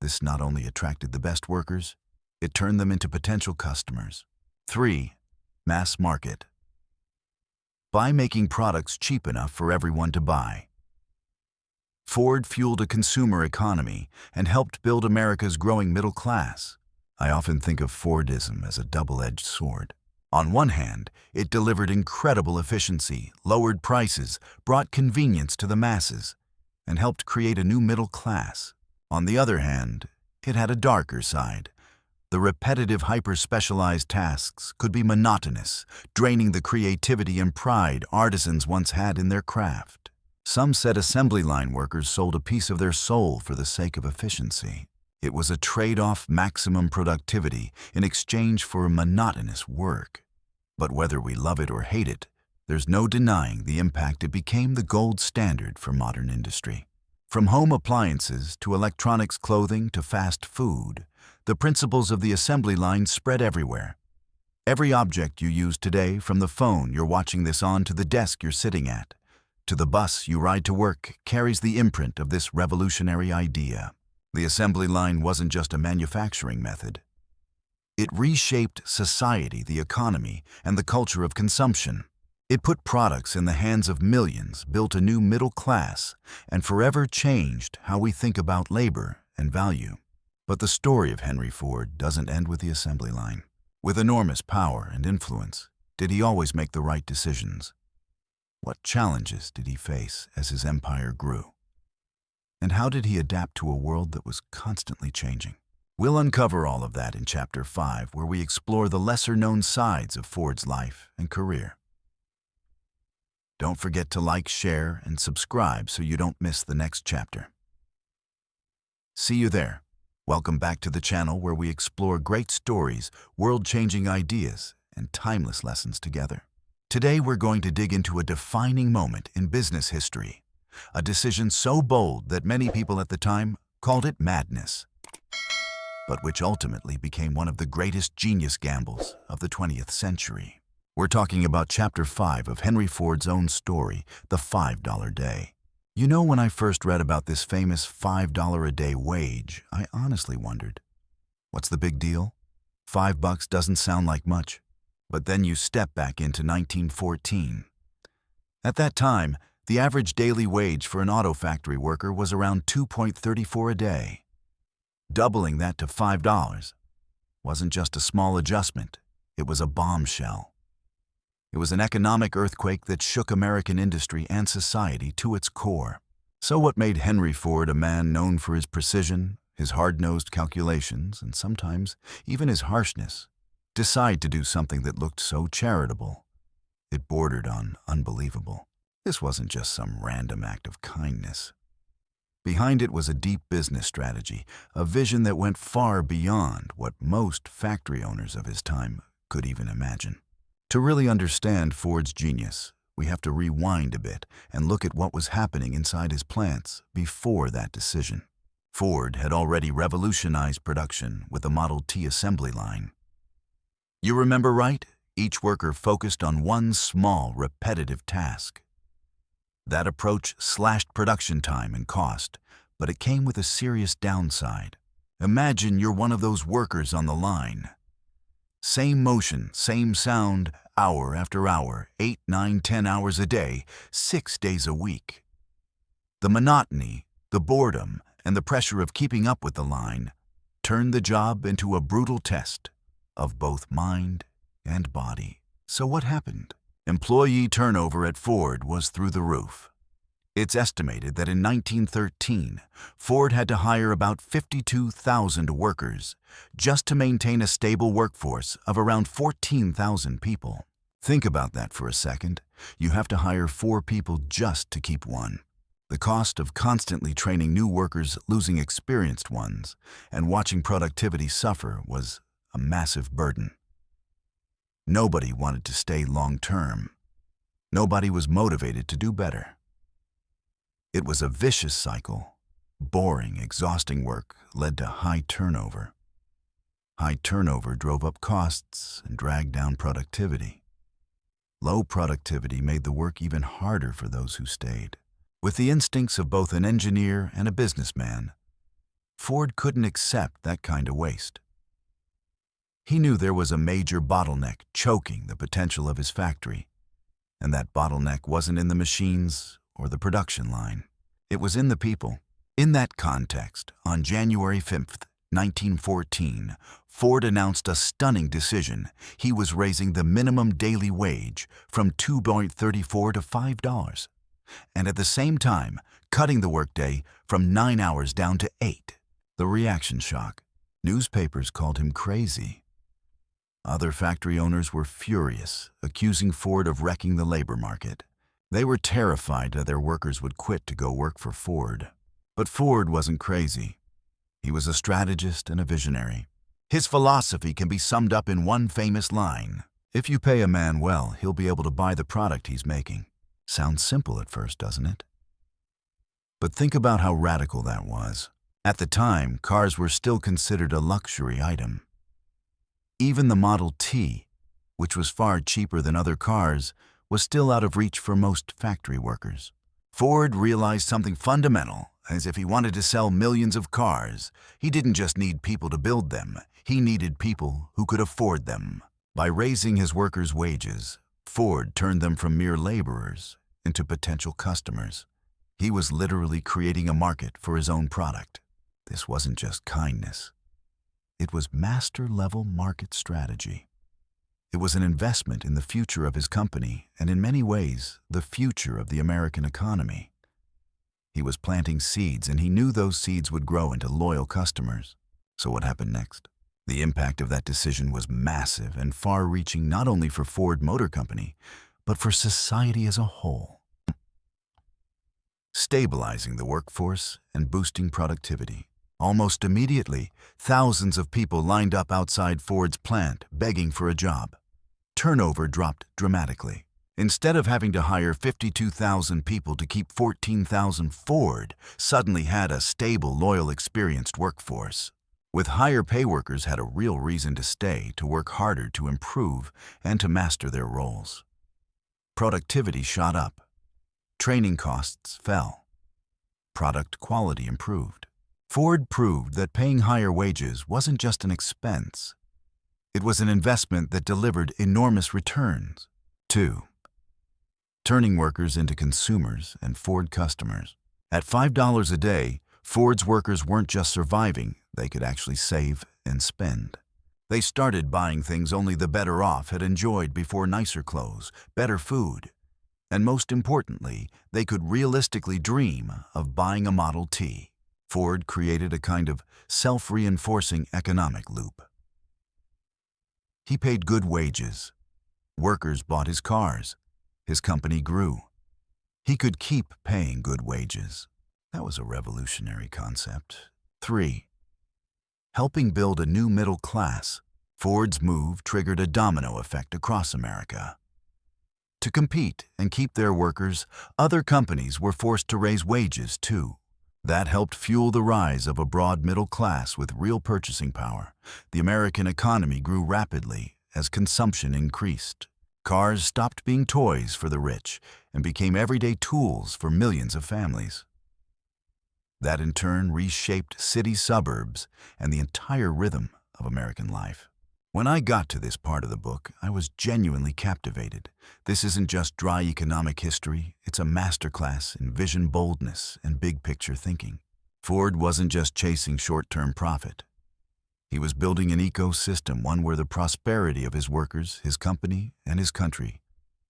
This not only attracted the best workers, it turned them into potential customers. 3. Mass market. By making products cheap enough for everyone to buy, Ford fueled a consumer economy and helped build America's growing middle class. I often think of Fordism as a double-edged sword. On one hand, it delivered incredible efficiency, lowered prices, brought convenience to the masses, and helped create a new middle class. On the other hand, it had a darker side. The repetitive, hyper-specialized tasks could be monotonous, draining the creativity and pride artisans once had in their craft. Some said assembly line workers sold a piece of their soul for the sake of efficiency. It was a trade-off maximum productivity in exchange for monotonous work. But whether we love it or hate it, there's no denying the impact it became the gold standard for modern industry. From home appliances to electronics, clothing to fast food, the principles of the assembly line spread everywhere. Every object you use today, from the phone you're watching this on to the desk you're sitting at, to the bus you ride to work, carries the imprint of this revolutionary idea. The assembly line wasn't just a manufacturing method. It reshaped society, the economy, and the culture of consumption. It put products in the hands of millions, built a new middle class, and forever changed how we think about labor and value. But the story of Henry Ford doesn't end with the assembly line. With enormous power and influence, did he always make the right decisions? What challenges did he face as his empire grew? And how did he adapt to a world that was constantly changing? We'll uncover all of that in Chapter 5, where we explore the lesser-known sides of Ford's life and career. Don't forget to like, share, and subscribe so you don't miss the next chapter. See you there. Welcome back to the channel where we explore great stories, world-changing ideas, and timeless lessons together. Today we're going to dig into a defining moment in business history, a decision so bold that many people at the time called it madness, but which ultimately became one of the greatest genius gambles of the 20th century. We're talking about Chapter 5 of Henry Ford's own story, the $5 day. You know, when I first read about this famous $5 a day wage, I honestly wondered, what's the big deal? $5 doesn't sound like much. But then you step back into 1914. At that time, the average daily wage for an auto factory worker was around $2.34 a day. Doubling that to $5 wasn't just a small adjustment, it was a bombshell. It was an economic earthquake that shook American industry and society to its core. So what made Henry Ford, a man known for his precision, his hard-nosed calculations, and sometimes even his harshness, decide to do something that looked so charitable? It bordered on unbelievable. This wasn't just some random act of kindness. Behind it was a deep business strategy, a vision that went far beyond what most factory owners of his time could even imagine. To really understand Ford's genius, we have to rewind a bit and look at what was happening inside his plants before that decision. Ford had already revolutionized production with the Model T assembly line. You remember right? Each worker focused on one small, repetitive task. That approach slashed production time and cost, but it came with a serious downside. Imagine you're one of those workers on the line. Same motion, same sound, hour after hour, 8, 9, 10 hours a day, 6 days a week. The monotony, the boredom, and the pressure of keeping up with the line turned the job into a brutal test of both mind and body. So what happened? Employee turnover at Ford was through the roof. It's estimated that in 1913, Ford had to hire about 52,000 workers just to maintain a stable workforce of around 14,000 people. Think about that for a second. You have to hire 4 people just to keep one. The cost of constantly training new workers, losing experienced ones, and watching productivity suffer was a massive burden. Nobody wanted to stay long-term. Nobody was motivated to do better. It was a vicious cycle. Boring, exhausting work led to high turnover. High turnover drove up costs and dragged down productivity. Low productivity made the work even harder for those who stayed. With the instincts of both an engineer and a businessman, Ford couldn't accept that kind of waste. He knew there was a major bottleneck choking the potential of his factory, and that bottleneck wasn't in the machines or the production line. It was in the people. In that context, on January 5th, 1914, Ford announced a stunning decision. He was raising the minimum daily wage from $2.34 to $5, and at the same time, cutting the workday from 9 hours down to 8. The reaction shock. Newspapers called him crazy. Other factory owners were furious, accusing Ford of wrecking the labor market. They were terrified that their workers would quit to go work for Ford. But Ford wasn't crazy. He was a strategist and a visionary. His philosophy can be summed up in one famous line: if you pay a man well, he'll be able to buy the product he's making. Sounds simple at first, doesn't it? But think about how radical that was. At the time, cars were still considered a luxury item. Even the Model T, which was far cheaper than other cars, was still out of reach for most factory workers. Ford realized something fundamental. As if he wanted to sell millions of cars, he didn't just need people to build them, he needed people who could afford them. By raising his workers' wages, Ford turned them from mere laborers into potential customers. He was literally creating a market for his own product. This wasn't just kindness. It was master-level market strategy. It was an investment in the future of his company and, in many ways, the future of the American economy. He was planting seeds, and he knew those seeds would grow into loyal customers. So what happened next? The impact of that decision was massive and far-reaching, not only for Ford Motor Company, but for society as a whole. Stabilizing the workforce and boosting productivity. Almost immediately, thousands of people lined up outside Ford's plant, begging for a job. Turnover dropped dramatically. Instead of having to hire 52,000 people to keep 14,000, Ford suddenly had a stable, loyal, experienced workforce. With higher pay, workers had a real reason to stay, to work harder, to improve, and to master their roles. Productivity shot up. Training costs fell. Product quality improved. Ford proved that paying higher wages wasn't just an expense. It was an investment that delivered enormous returns. 2. Turning workers into consumers and Ford customers. At $5 a day, Ford's workers weren't just surviving, they could actually save and spend. They started buying things only the better off had enjoyed before: nicer clothes, better food, and most importantly, they could realistically dream of buying a Model T. Ford created a kind of self-reinforcing economic loop. He paid good wages. Workers bought his cars. His company grew. He could keep paying good wages. That was a revolutionary concept. 3. Helping build a new middle class. Ford's move triggered a domino effect across America. To compete and keep their workers, other companies were forced to raise wages too. That helped fuel the rise of a broad middle class with real purchasing power. The American economy grew rapidly as consumption increased. Cars stopped being toys for the rich and became everyday tools for millions of families. That in turn reshaped city suburbs and the entire rhythm of American life. When I got to this part of the book, I was genuinely captivated. This isn't just dry economic history, it's a masterclass in vision, boldness, and big-picture thinking. Ford wasn't just chasing short-term profit. He was building an ecosystem, one where the prosperity of his workers, his company, and his country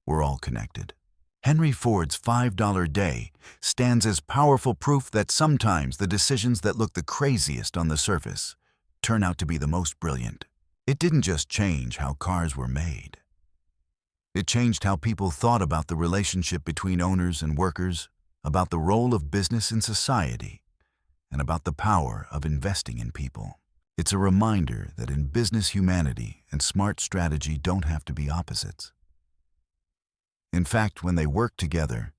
were all connected. Henry Ford's $5 day stands as powerful proof that sometimes the decisions that look the craziest on the surface turn out to be the most brilliant. It didn't just change how cars were made. It changed how people thought about the relationship between owners and workers, about the role of business in society, and about the power of investing in people. It's a reminder that in business, humanity and smart strategy don't have to be opposites. In fact, when they work together,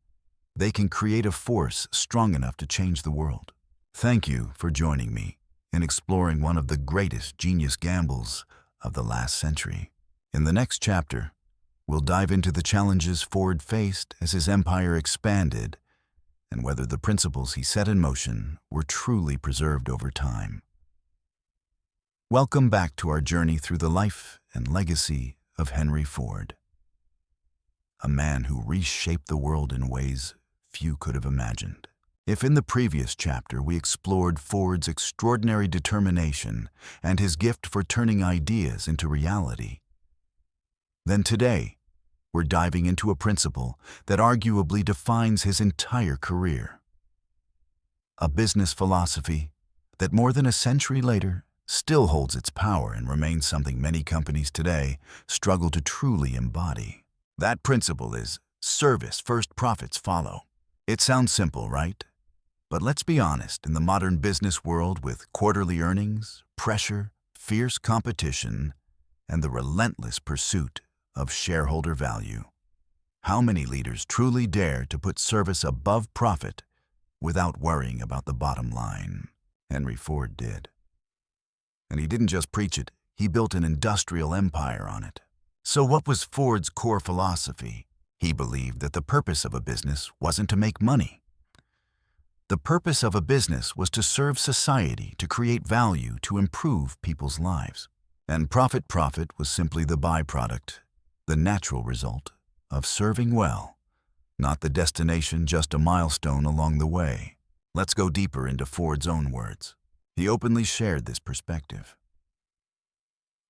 they can create a force strong enough to change the world. Thank you for joining me in exploring one of the greatest genius gambles of the last century. In the next chapter, we'll dive into the challenges Ford faced as his empire expanded and whether the principles he set in motion were truly preserved over time. Welcome back to our journey through the life and legacy of Henry Ford, a man who reshaped the world in ways few could have imagined. If in the previous chapter we explored Ford's extraordinary determination and his gift for turning ideas into reality, then today we're diving into a principle that arguably defines his entire career. A business philosophy that more than a century later still holds its power and remains something many companies today struggle to truly embody. That principle is service first, profits follow. It sounds simple, right? But let's be honest, in the modern business world with quarterly earnings, pressure, fierce competition, and the relentless pursuit of shareholder value, how many leaders truly dare to put service above profit without worrying about the bottom line? Henry Ford did. And he didn't just preach it, he built an industrial empire on it. So what was Ford's core philosophy? He believed that the purpose of a business wasn't to make money. The purpose of a business was to serve society, to create value, to improve people's lives. And profit was simply the byproduct, the natural result of serving well, not the destination, just a milestone along the way. Let's go deeper into Ford's own words. He openly shared this perspective.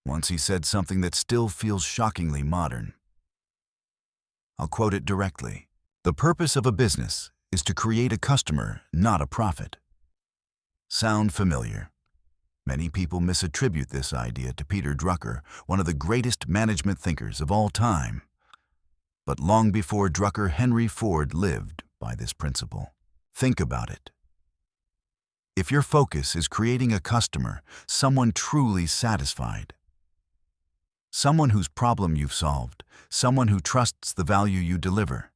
Once he said something that still feels shockingly modern. I'll quote it directly. "The purpose of a business is to create a customer, not a profit." Sound familiar? Many people misattribute this idea to Peter Drucker, one of the greatest management thinkers of all time. But long before Drucker, Henry Ford lived by this principle. Think about it. If your focus is creating a customer, someone truly satisfied, someone whose problem you've solved, someone who trusts the value you deliver,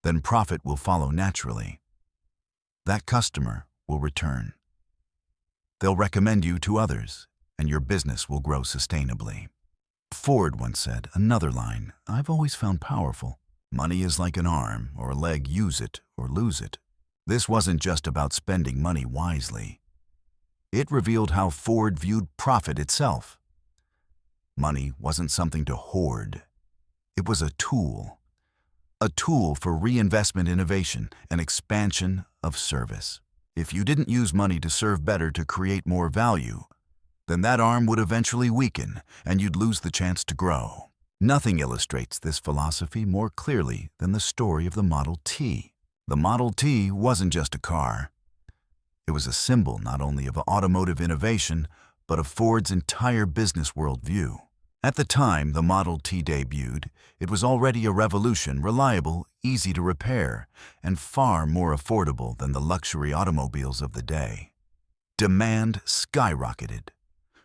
then profit will follow naturally. That customer will return. They'll recommend you to others, and your business will grow sustainably. Ford once said, another line I've always found powerful: money is like an arm or a leg, use it or lose it. This wasn't just about spending money wisely. It revealed how Ford viewed profit itself. Money wasn't something to hoard. It was a tool for reinvestment, innovation, and expansion of service. If you didn't use money to serve better, to create more value, then that arm would eventually weaken and you'd lose the chance to grow. Nothing illustrates this philosophy more clearly than the story of the Model T. The Model T wasn't just a car. It was a symbol not only of automotive innovation, but of Ford's entire business worldview. At the time the Model T debuted, it was already a revolution, reliable, easy to repair, and far more affordable than the luxury automobiles of the day. Demand skyrocketed.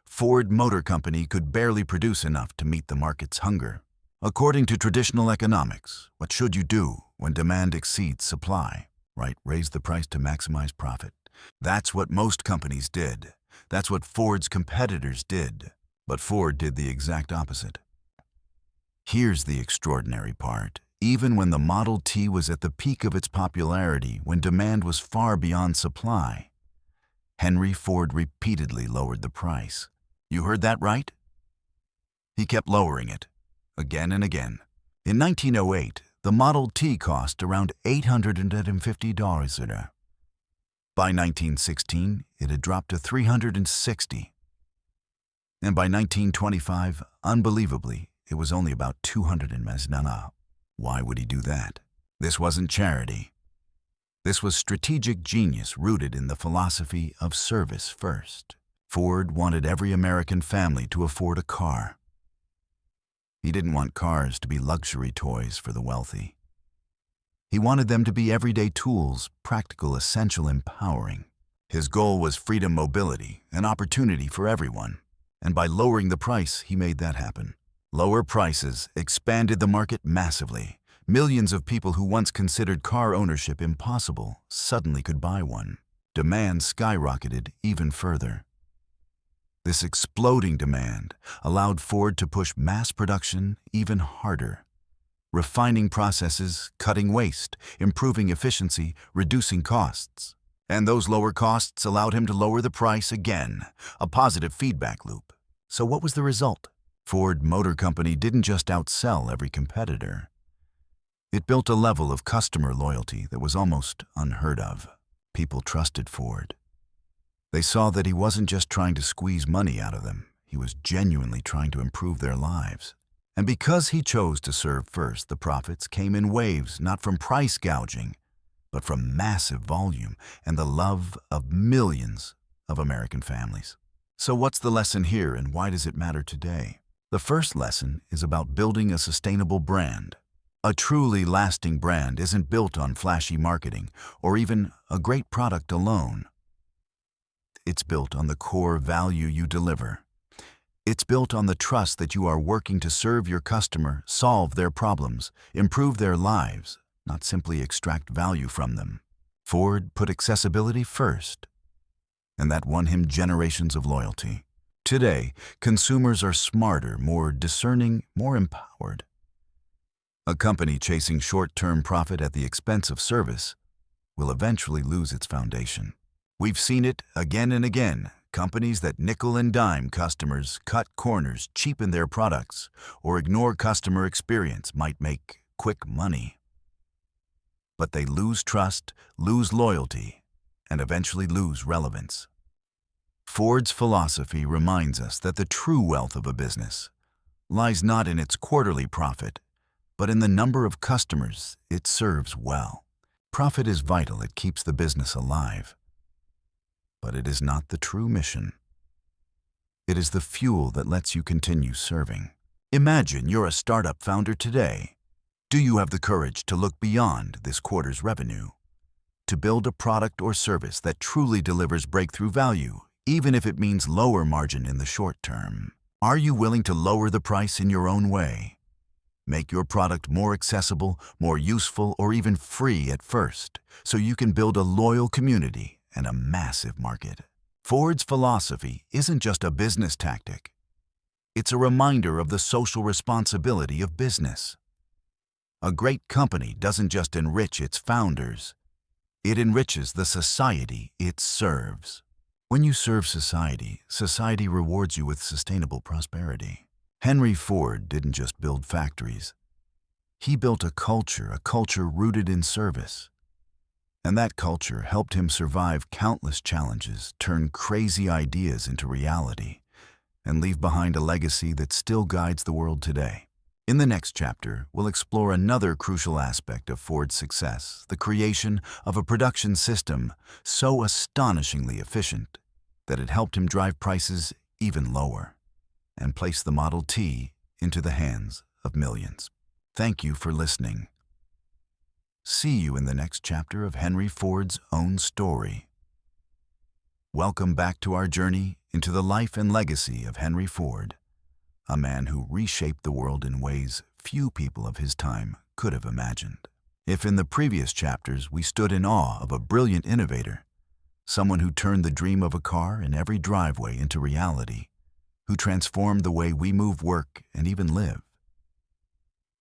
Ford Motor Company could barely produce enough to meet the market's hunger. According to traditional economics, what should you do when demand exceeds supply? Right, raise the price to maximize profit. That's what most companies did. That's what Ford's competitors did. But Ford did the exact opposite. Here's the extraordinary part. Even when the Model T was at the peak of its popularity, when demand was far beyond supply, Henry Ford repeatedly lowered the price. You heard that right? He kept lowering it, again and again. In 1908, the Model T cost around $850. By 1916, it had dropped to $360. And by 1925, unbelievably, it was only about $200. Why would he do that? This wasn't charity. This was strategic genius rooted in the philosophy of service first. Ford wanted every American family to afford a car. He didn't want cars to be luxury toys for the wealthy. He wanted them to be everyday tools, practical, essential, empowering. His goal was freedom, mobility, and opportunity for everyone. And by lowering the price, he made that happen. Lower prices expanded the market massively. Millions of people who once considered car ownership impossible suddenly could buy one. Demand skyrocketed even further. This exploding demand allowed Ford to push mass production even harder, refining processes, cutting waste, improving efficiency, reducing costs. And those lower costs allowed him to lower the price again, a positive feedback loop. So what was the result? Ford Motor Company didn't just outsell every competitor. It built a level of customer loyalty that was almost unheard of. People trusted Ford. They saw that he wasn't just trying to squeeze money out of them, he was genuinely trying to improve their lives. And because he chose to serve first, the profits came in waves, not from price gouging, but from massive volume and the love of millions of American families. So what's the lesson here, and why does it matter today? The first lesson is about building a sustainable brand. A truly lasting brand isn't built on flashy marketing or even a great product alone. It's built on the core value you deliver. It's built on the trust that you are working to serve your customer, solve their problems, improve their lives, not simply extract value from them. Ford put accessibility first, and that won him generations of loyalty. Today, consumers are smarter, more discerning, more empowered. A company chasing short-term profit at the expense of service will eventually lose its foundation. We've seen it again and again. Companies that nickel and dime customers, cut corners, cheapen their products, or ignore customer experience might make quick money. But they lose trust, lose loyalty, and eventually lose relevance. Ford's philosophy reminds us that the true wealth of a business lies not in its quarterly profit, but in the number of customers it serves well. Profit is vital, it keeps the business alive. But it is not the true mission. It is the fuel that lets you continue serving. Imagine you're a startup founder today. Do you have the courage to look beyond this quarter's revenue? To build a product or service that truly delivers breakthrough value, even if it means lower margin in the short term? Are you willing to lower the price in your own way? Make your product more accessible, more useful, or even free at first, so you can build a loyal community and a massive market. Ford's philosophy isn't just a business tactic. It's a reminder of the social responsibility of business. A great company doesn't just enrich its founders, it enriches the society it serves. When you serve society, society rewards you with sustainable prosperity. Henry Ford didn't just build factories. He built a culture rooted in service. And that culture helped him survive countless challenges, turn crazy ideas into reality, and leave behind a legacy that still guides the world today. In the next chapter, we'll explore another crucial aspect of Ford's success, the creation of a production system so astonishingly efficient that it helped him drive prices even lower and place the Model T into the hands of millions. Thank you for listening. See you in the next chapter of Henry Ford's own story. Welcome back to our journey into the life and legacy of Henry Ford, a man who reshaped the world in ways few people of his time could have imagined. If in the previous chapters we stood in awe of a brilliant innovator, someone who turned the dream of a car in every driveway into reality, who transformed the way we move, work, and even live,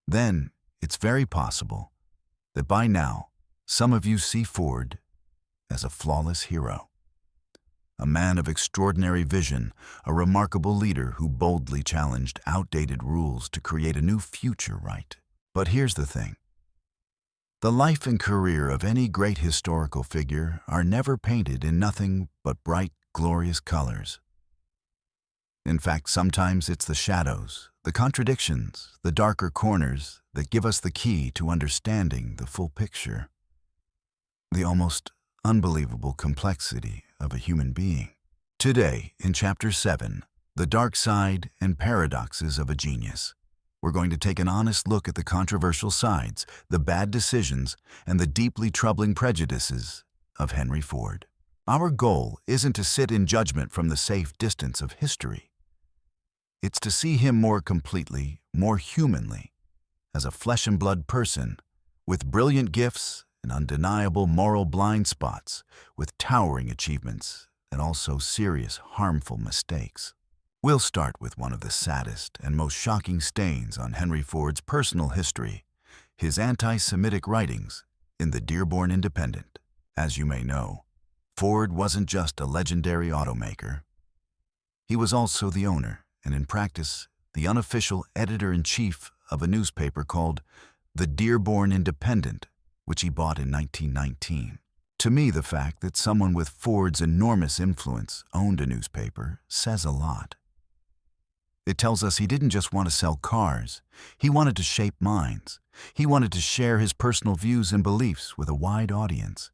then it's very possible that by now some of you see Ford as a flawless hero. A man of extraordinary vision, a remarkable leader who boldly challenged outdated rules to create a new future, right? But here's the thing. The life and career of any great historical figure are never painted in nothing but bright, glorious colors. In fact, sometimes it's the shadows, the contradictions, the darker corners that give us the key to understanding the full picture. The almost unbelievable complexity of a human being. Today, in Chapter 7, The Dark Side and Paradoxes of a Genius, We're going to take an honest look at the controversial sides, the bad decisions, and the deeply troubling prejudices of Henry Ford. Our goal isn't to sit in judgment from the safe distance of history. It's to see him more completely, more humanly, as a flesh and blood person with brilliant gifts and undeniable moral blind spots, with towering achievements and also serious, harmful mistakes. We'll start with one of the saddest and most shocking stains on Henry Ford's personal history, his anti-Semitic writings in the Dearborn Independent. As you may know, Ford wasn't just a legendary automaker. He was also the owner, and in practice, the unofficial editor-in-chief of a newspaper called the Dearborn Independent, which he bought in 1919. To me, the fact that someone with Ford's enormous influence owned a newspaper says a lot. It tells us he didn't just want to sell cars. He wanted to shape minds. He wanted to share his personal views and beliefs with a wide audience.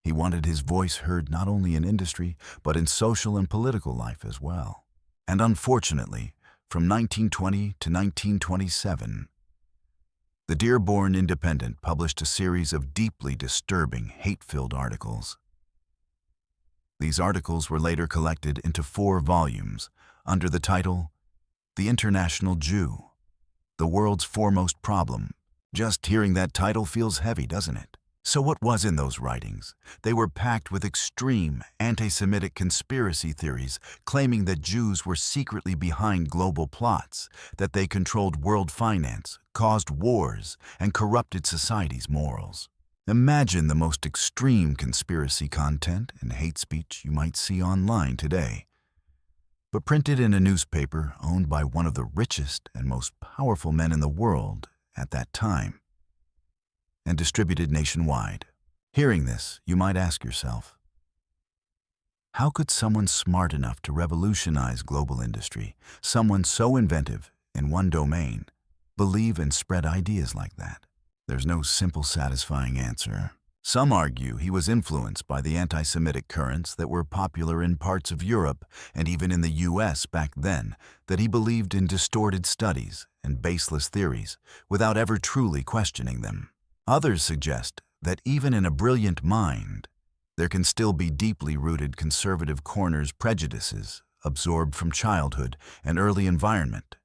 He wanted his voice heard not only in industry, but in social and political life as well. And unfortunately, from 1920 to 1927, the Dearborn Independent published a series of deeply disturbing, hate-filled articles. These articles were later collected into 4 volumes under the title, The International Jew, The World's Foremost Problem. Just hearing that title feels heavy, doesn't it? So what was in those writings? They were packed with extreme anti-Semitic conspiracy theories claiming that Jews were secretly behind global plots, that they controlled world finance, caused wars, and corrupted society's morals. Imagine the most extreme conspiracy content and hate speech you might see online today, but printed in a newspaper owned by one of the richest and most powerful men in the world at that time, and distributed nationwide. Hearing this, you might ask yourself, how could someone smart enough to revolutionize global industry, someone so inventive in one domain, believe and spread ideas like that? There's no simple, satisfying answer. Some argue he was influenced by the anti-Semitic currents that were popular in parts of Europe and even in the US back then, that he believed in distorted studies and baseless theories without ever truly questioning them. Others suggest that even in a brilliant mind, there can still be deeply rooted conservative corners prejudices absorbed from childhood and early environment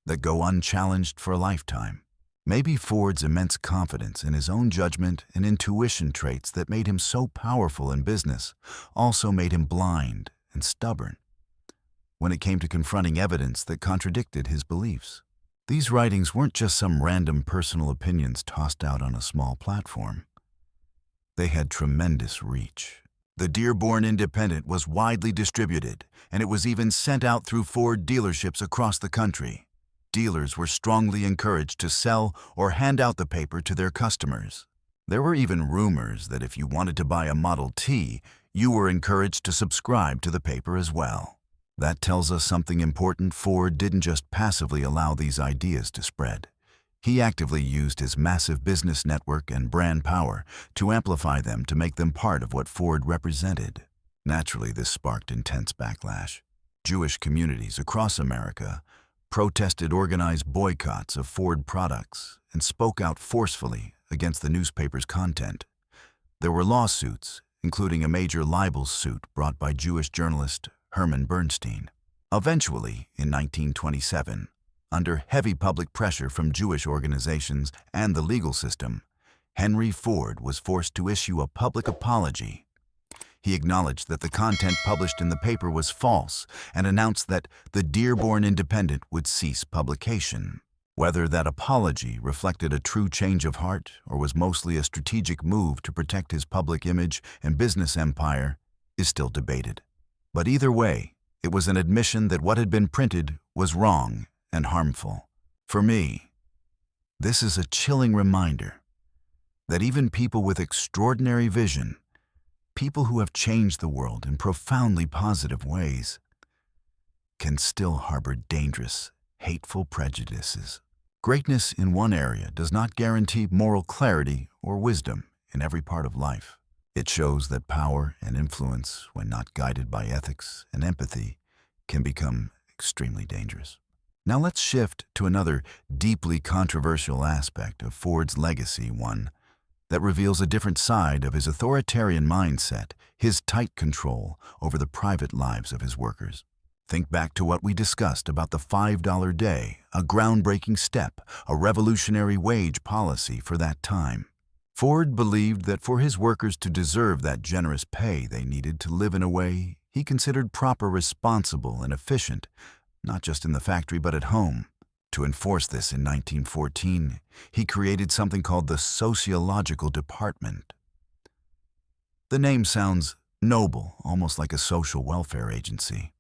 that go unchallenged for a lifetime. Maybe Ford's immense confidence in his own judgment and intuition traits that made him so powerful in business also made him blind and stubborn when it came to confronting evidence that contradicted his beliefs. These writings weren't just some random personal opinions tossed out on a small platform. They had tremendous reach. The Dearborn Independent was widely distributed, and it was even sent out through Ford dealerships across the country. Dealers were strongly encouraged to sell or hand out the paper to their customers. There were even rumors that if you wanted to buy a Model T, you were encouraged to subscribe to the paper as well. That tells us something important. Ford didn't just passively allow these ideas to spread. He actively used his massive business network and brand power to amplify them, to make them part of what Ford represented. Naturally, this sparked intense backlash. Jewish communities across America protested organized boycotts of Ford products and spoke out forcefully against the newspaper's content. There were lawsuits, including a major libel suit brought by Jewish journalist Herman Bernstein. Eventually, in 1927, under heavy public pressure from Jewish organizations and the legal system, Henry Ford was forced to issue a public apology. He acknowledged that the content published in the paper was false and announced that the Dearborn Independent would cease publication. Whether that apology reflected a true change of heart or was mostly a strategic move to protect his public image and business empire is still debated. But either way, it was an admission that what had been printed was wrong and harmful. For me, this is a chilling reminder that even people with extraordinary vision, people who have changed the world in profoundly positive ways, can still harbor dangerous, hateful prejudices. Greatness in one area does not guarantee moral clarity or wisdom in every part of life. It shows that power and influence, when not guided by ethics and empathy, can become extremely dangerous. Now let's shift to another deeply controversial aspect of Ford's legacy, one that reveals a different side of his authoritarian mindset, his tight control over the private lives of his workers. Think back to what we discussed about the $5 day, a groundbreaking step, a revolutionary wage policy for that time. Ford believed that for his workers to deserve that generous pay, they needed to live in a way he considered proper, responsible, and efficient, not just in the factory but at home. To enforce this in 1914, he created something called the Sociological Department. The name sounds noble, almost like a social welfare agency.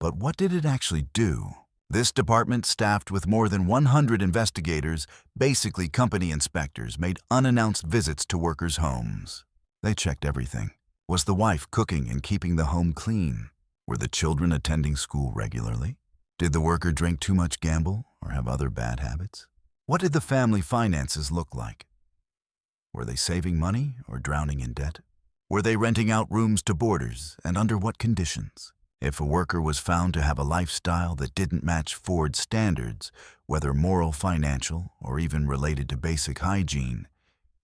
But what did it actually do? This department, staffed with more than 100 investigators, basically company inspectors, made unannounced visits to workers' homes. They checked everything. Was the wife cooking and keeping the home clean? Were the children attending school regularly? Did the worker drink too much, gamble, or have other bad habits? What did the family finances look like? Were they saving money or drowning in debt? Were they renting out rooms to boarders, and under what conditions? If a worker was found to have a lifestyle that didn't match Ford's standards, whether moral, financial, or even related to basic hygiene,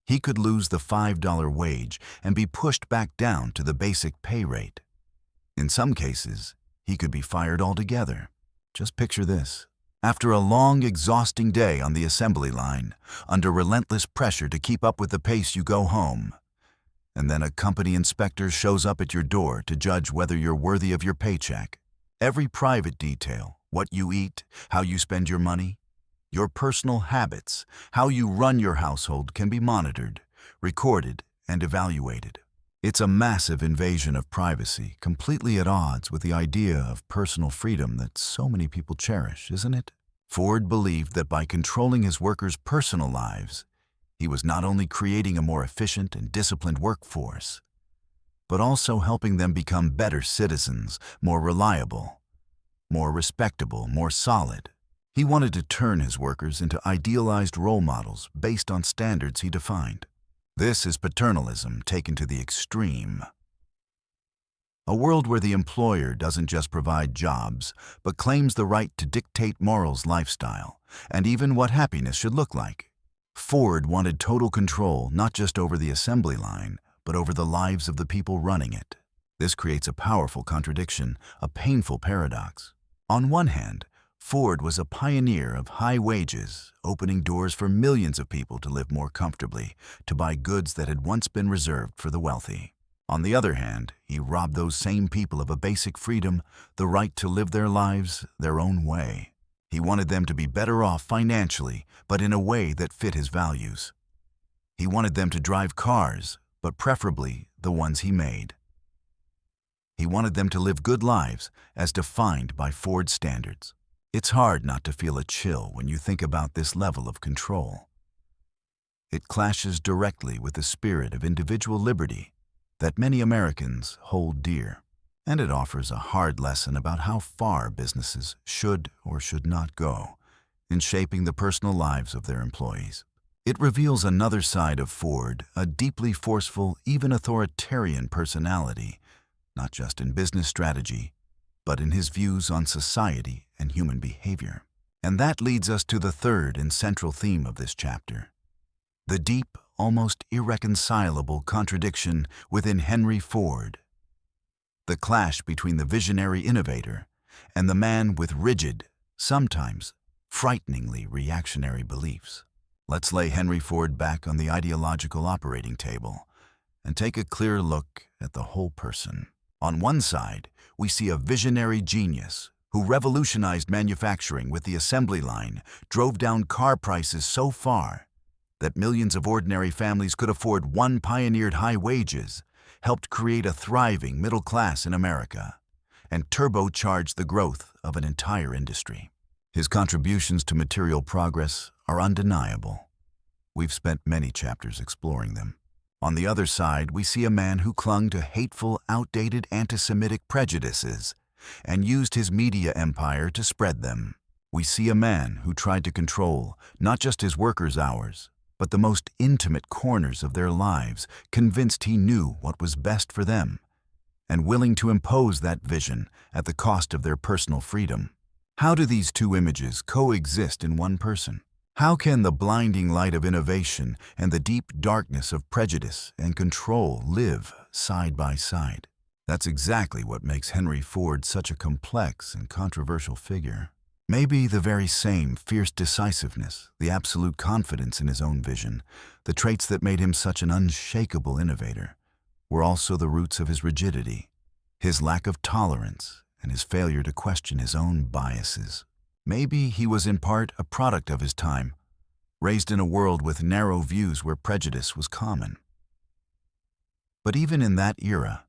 he could lose the $5 wage and be pushed back down to the basic pay rate. In some cases, he could be fired altogether. Just picture this. After a long, exhausting day on the assembly line, under relentless pressure to keep up with the pace, you go home. And then a company inspector shows up at your door to judge whether you're worthy of your paycheck. Every private detail, what you eat, how you spend your money, your personal habits, how you run your household can be monitored, recorded, and evaluated. It's a massive invasion of privacy, completely at odds with the idea of personal freedom that so many people cherish, isn't it? Ford believed that by controlling his workers' personal lives, he was not only creating a more efficient and disciplined workforce, but also helping them become better citizens, more reliable, more respectable, more solid. He wanted to turn his workers into idealized role models based on standards he defined. This is paternalism taken to the extreme. A world where the employer doesn't just provide jobs, but claims the right to dictate morals, lifestyle, and even what happiness should look like. Ford wanted total control not just over the assembly line, but over the lives of the people running it. This creates a powerful contradiction, a painful paradox. On one hand, Ford was a pioneer of high wages, opening doors for millions of people to live more comfortably, to buy goods that had once been reserved for the wealthy. On the other hand, he robbed those same people of a basic freedom, the right to live their lives their own way. He wanted them to be better off financially, but in a way that fit his values. He wanted them to drive cars, but preferably the ones he made. He wanted them to live good lives as defined by Ford's standards. It's hard not to feel a chill when you think about this level of control. It clashes directly with the spirit of individual liberty that many Americans hold dear, and it offers a hard lesson about how far businesses should or should not go in shaping the personal lives of their employees. It reveals another side of Ford, a deeply forceful, even authoritarian personality, not just in business strategy, but in his views on society and human behavior. And that leads us to the third and central theme of this chapter, the deep, almost irreconcilable contradiction within Henry Ford, the clash between the visionary innovator and the man with rigid, sometimes frighteningly reactionary beliefs. Let's lay Henry Ford back on the ideological operating table and take a clear look at the whole person. On one side, we see a visionary genius who revolutionized manufacturing with the assembly line, drove down car prices so far that millions of ordinary families could afford one, pioneered high wages, helped create a thriving middle class in America, and turbocharged the growth of an entire industry. His contributions to material progress are undeniable. We've spent many chapters exploring them. On the other side, we see a man who clung to hateful, outdated anti-Semitic prejudices and used his media empire to spread them. We see a man who tried to control not just his workers' hours, but the most intimate corners of their lives, convinced he knew what was best for them, and willing to impose that vision at the cost of their personal freedom. How do these two images coexist in one person? How can the blinding light of innovation and the deep darkness of prejudice and control live side by side? That's exactly what makes Henry Ford such a complex and controversial figure. Maybe the very same fierce decisiveness, the absolute confidence in his own vision, the traits that made him such an unshakable innovator, were also the roots of his rigidity, his lack of tolerance, and his failure to question his own biases. Maybe he was in part a product of his time, raised in a world with narrow views where prejudice was common. But even in that era,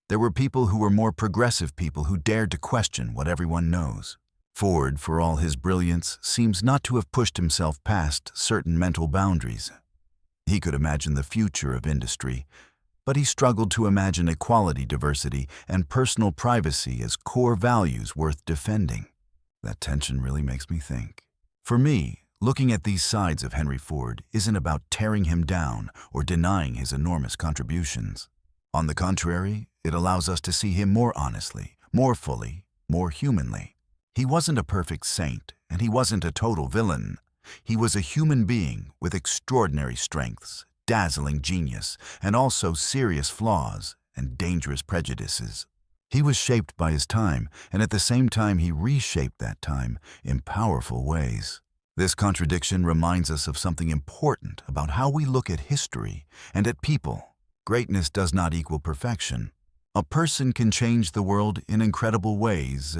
there were people who were more progressive people who dared to question what everyone knows. Ford, for all his brilliance, seems not to have pushed himself past certain mental boundaries. He could imagine the future of industry, but he struggled to imagine equality, diversity, and personal privacy as core values worth defending. That tension really makes me think. For me, looking at these sides of Henry Ford isn't about tearing him down or denying his enormous contributions. On the contrary, it allows us to see him more honestly, more fully, more humanly. He wasn't a perfect saint, and he wasn't a total villain. He was a human being with extraordinary strengths, dazzling genius, and also serious flaws and dangerous prejudices. He was shaped by his time, and at the same time he reshaped that time in powerful ways. This contradiction reminds us of something important about how we look at history and at people. Greatness does not equal perfection. A person can change the world in incredible ways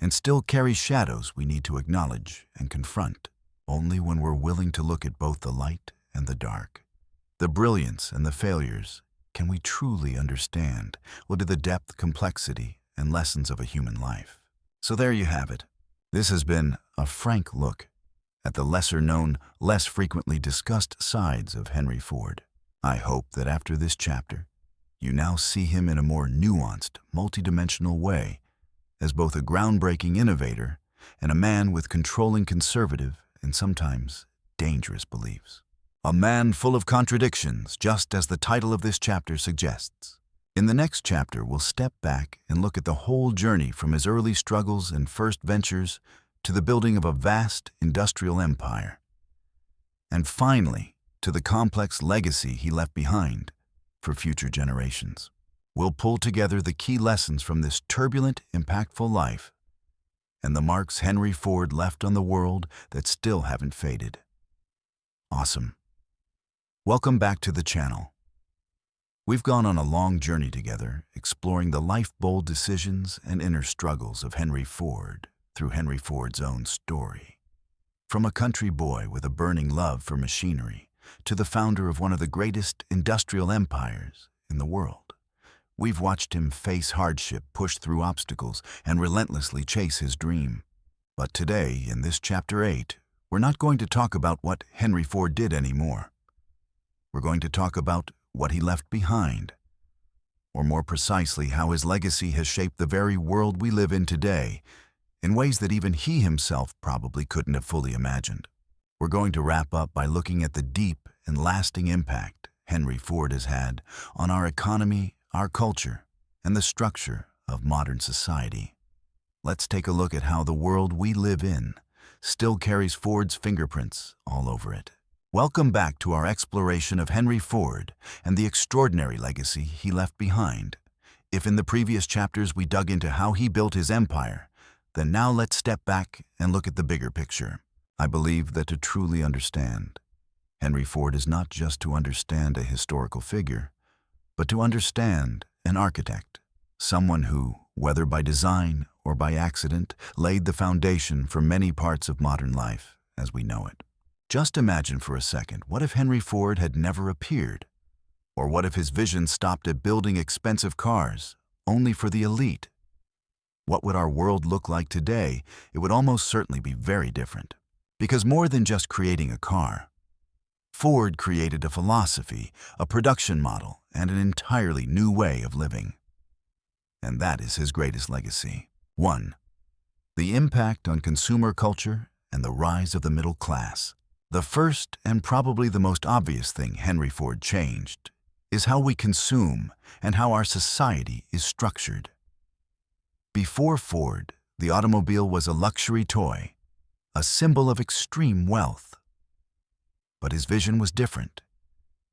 and still carry shadows we need to acknowledge and confront, only when we're willing to look at both the light and the dark. The brilliance and the failures. Can we truly understand what are the depth, complexity, and lessons of a human life? So there you have it. This has been a frank look at the lesser-known, less frequently discussed sides of Henry Ford. I hope that after this chapter, you now see him in a more nuanced, multidimensional way as both a groundbreaking innovator and a man with controlling conservative and sometimes dangerous beliefs. A man full of contradictions, just as the title of this chapter suggests. In the next chapter, we'll step back and look at the whole journey from his early struggles and first ventures to the building of a vast industrial empire. And finally, to the complex legacy he left behind for future generations. We'll pull together the key lessons from this turbulent, impactful life and the marks Henry Ford left on the world that still haven't faded. Awesome. Welcome back to the channel. We've gone on a long journey together, exploring the life-bold decisions and inner struggles of Henry Ford through Henry Ford's own story. From a country boy with a burning love for machinery to the founder of one of the greatest industrial empires in the world, we've watched him face hardship, push through obstacles, and relentlessly chase his dream. But today, in this Chapter 8, we're not going to talk about what Henry Ford did anymore. We're going to talk about what he left behind, or more precisely, how his legacy has shaped the very world we live in today in ways that even he himself probably couldn't have fully imagined. We're going to wrap up by looking at the deep and lasting impact Henry Ford has had on our economy, our culture, and the structure of modern society. Let's take a look at how the world we live in still carries Ford's fingerprints all over it. Welcome back to our exploration of Henry Ford and the extraordinary legacy he left behind. If in the previous chapters we dug into how he built his empire, then now let's step back and look at the bigger picture. I believe that to truly understand Henry Ford is not just to understand a historical figure, but to understand an architect, someone who, whether by design or by accident, laid the foundation for many parts of modern life as we know it. Just imagine for a second, what if Henry Ford had never appeared? Or what if his vision stopped at building expensive cars only for the elite? What would our world look like today? It would almost certainly be very different. Because more than just creating a car, Ford created a philosophy, a production model, and an entirely new way of living. And that is his greatest legacy. 1. The impact on consumer culture and the rise of the middle class. The first and probably the most obvious thing Henry Ford changed is how we consume and how our society is structured. Before Ford, The automobile was a luxury toy, a symbol of extreme wealth. But his vision was different.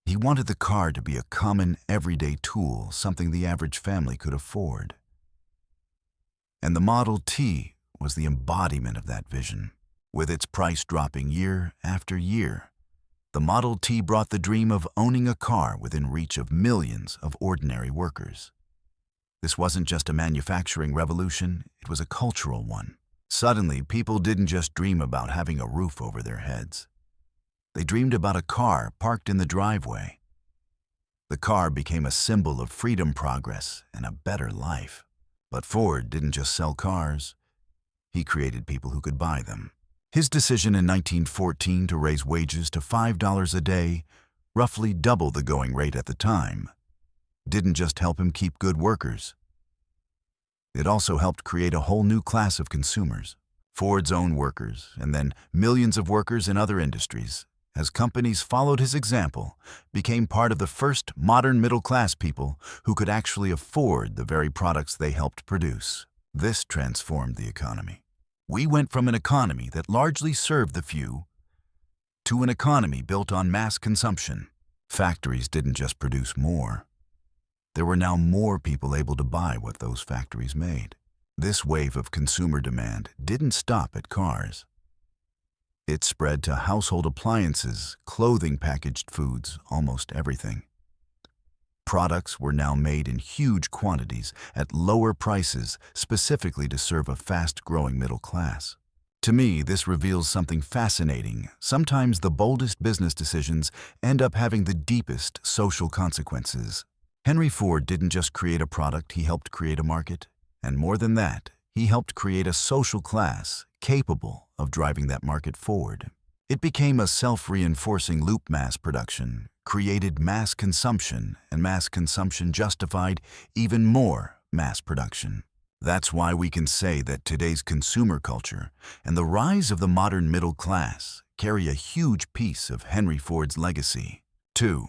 He wanted the car to be a common, everyday tool, something the average family could afford. And the Model T was the embodiment of that vision. With its price dropping year after year, the Model T brought the dream of owning a car within reach of millions of ordinary workers. This wasn't just a manufacturing revolution, it was a cultural one. Suddenly, people didn't just dream about having a roof over their heads. They dreamed about a car parked in the driveway. The car became a symbol of freedom, progress, and a better life. But Ford didn't just sell cars. He created people who could buy them. His decision in 1914 to raise wages to $5 a day, roughly double the going rate at the time, didn't just help him keep good workers. It also helped create a whole new class of consumers, Ford's own workers, and then millions of workers in other industries. As companies followed his example, became part of the first modern middle-class people who could actually afford the very products they helped produce. This transformed the economy. We went from an economy that largely served the few to an economy built on mass consumption. Factories didn't just produce more. There were now more people able to buy what those factories made. This wave of consumer demand didn't stop at cars. It spread to household appliances, clothing, packaged foods, almost everything. Products were now made in huge quantities at lower prices, specifically to serve a fast-growing middle class. To me, this reveals something fascinating. Sometimes the boldest business decisions end up having the deepest social consequences. Henry Ford didn't just create a product, he helped create a market. And more than that, he helped create a social class capable of driving that market forward. It became a self-reinforcing loop. Mass production created mass consumption, and mass consumption justified even more mass production. That's why we can say that today's consumer culture and the rise of the modern middle class carry a huge piece of Henry Ford's legacy. 2.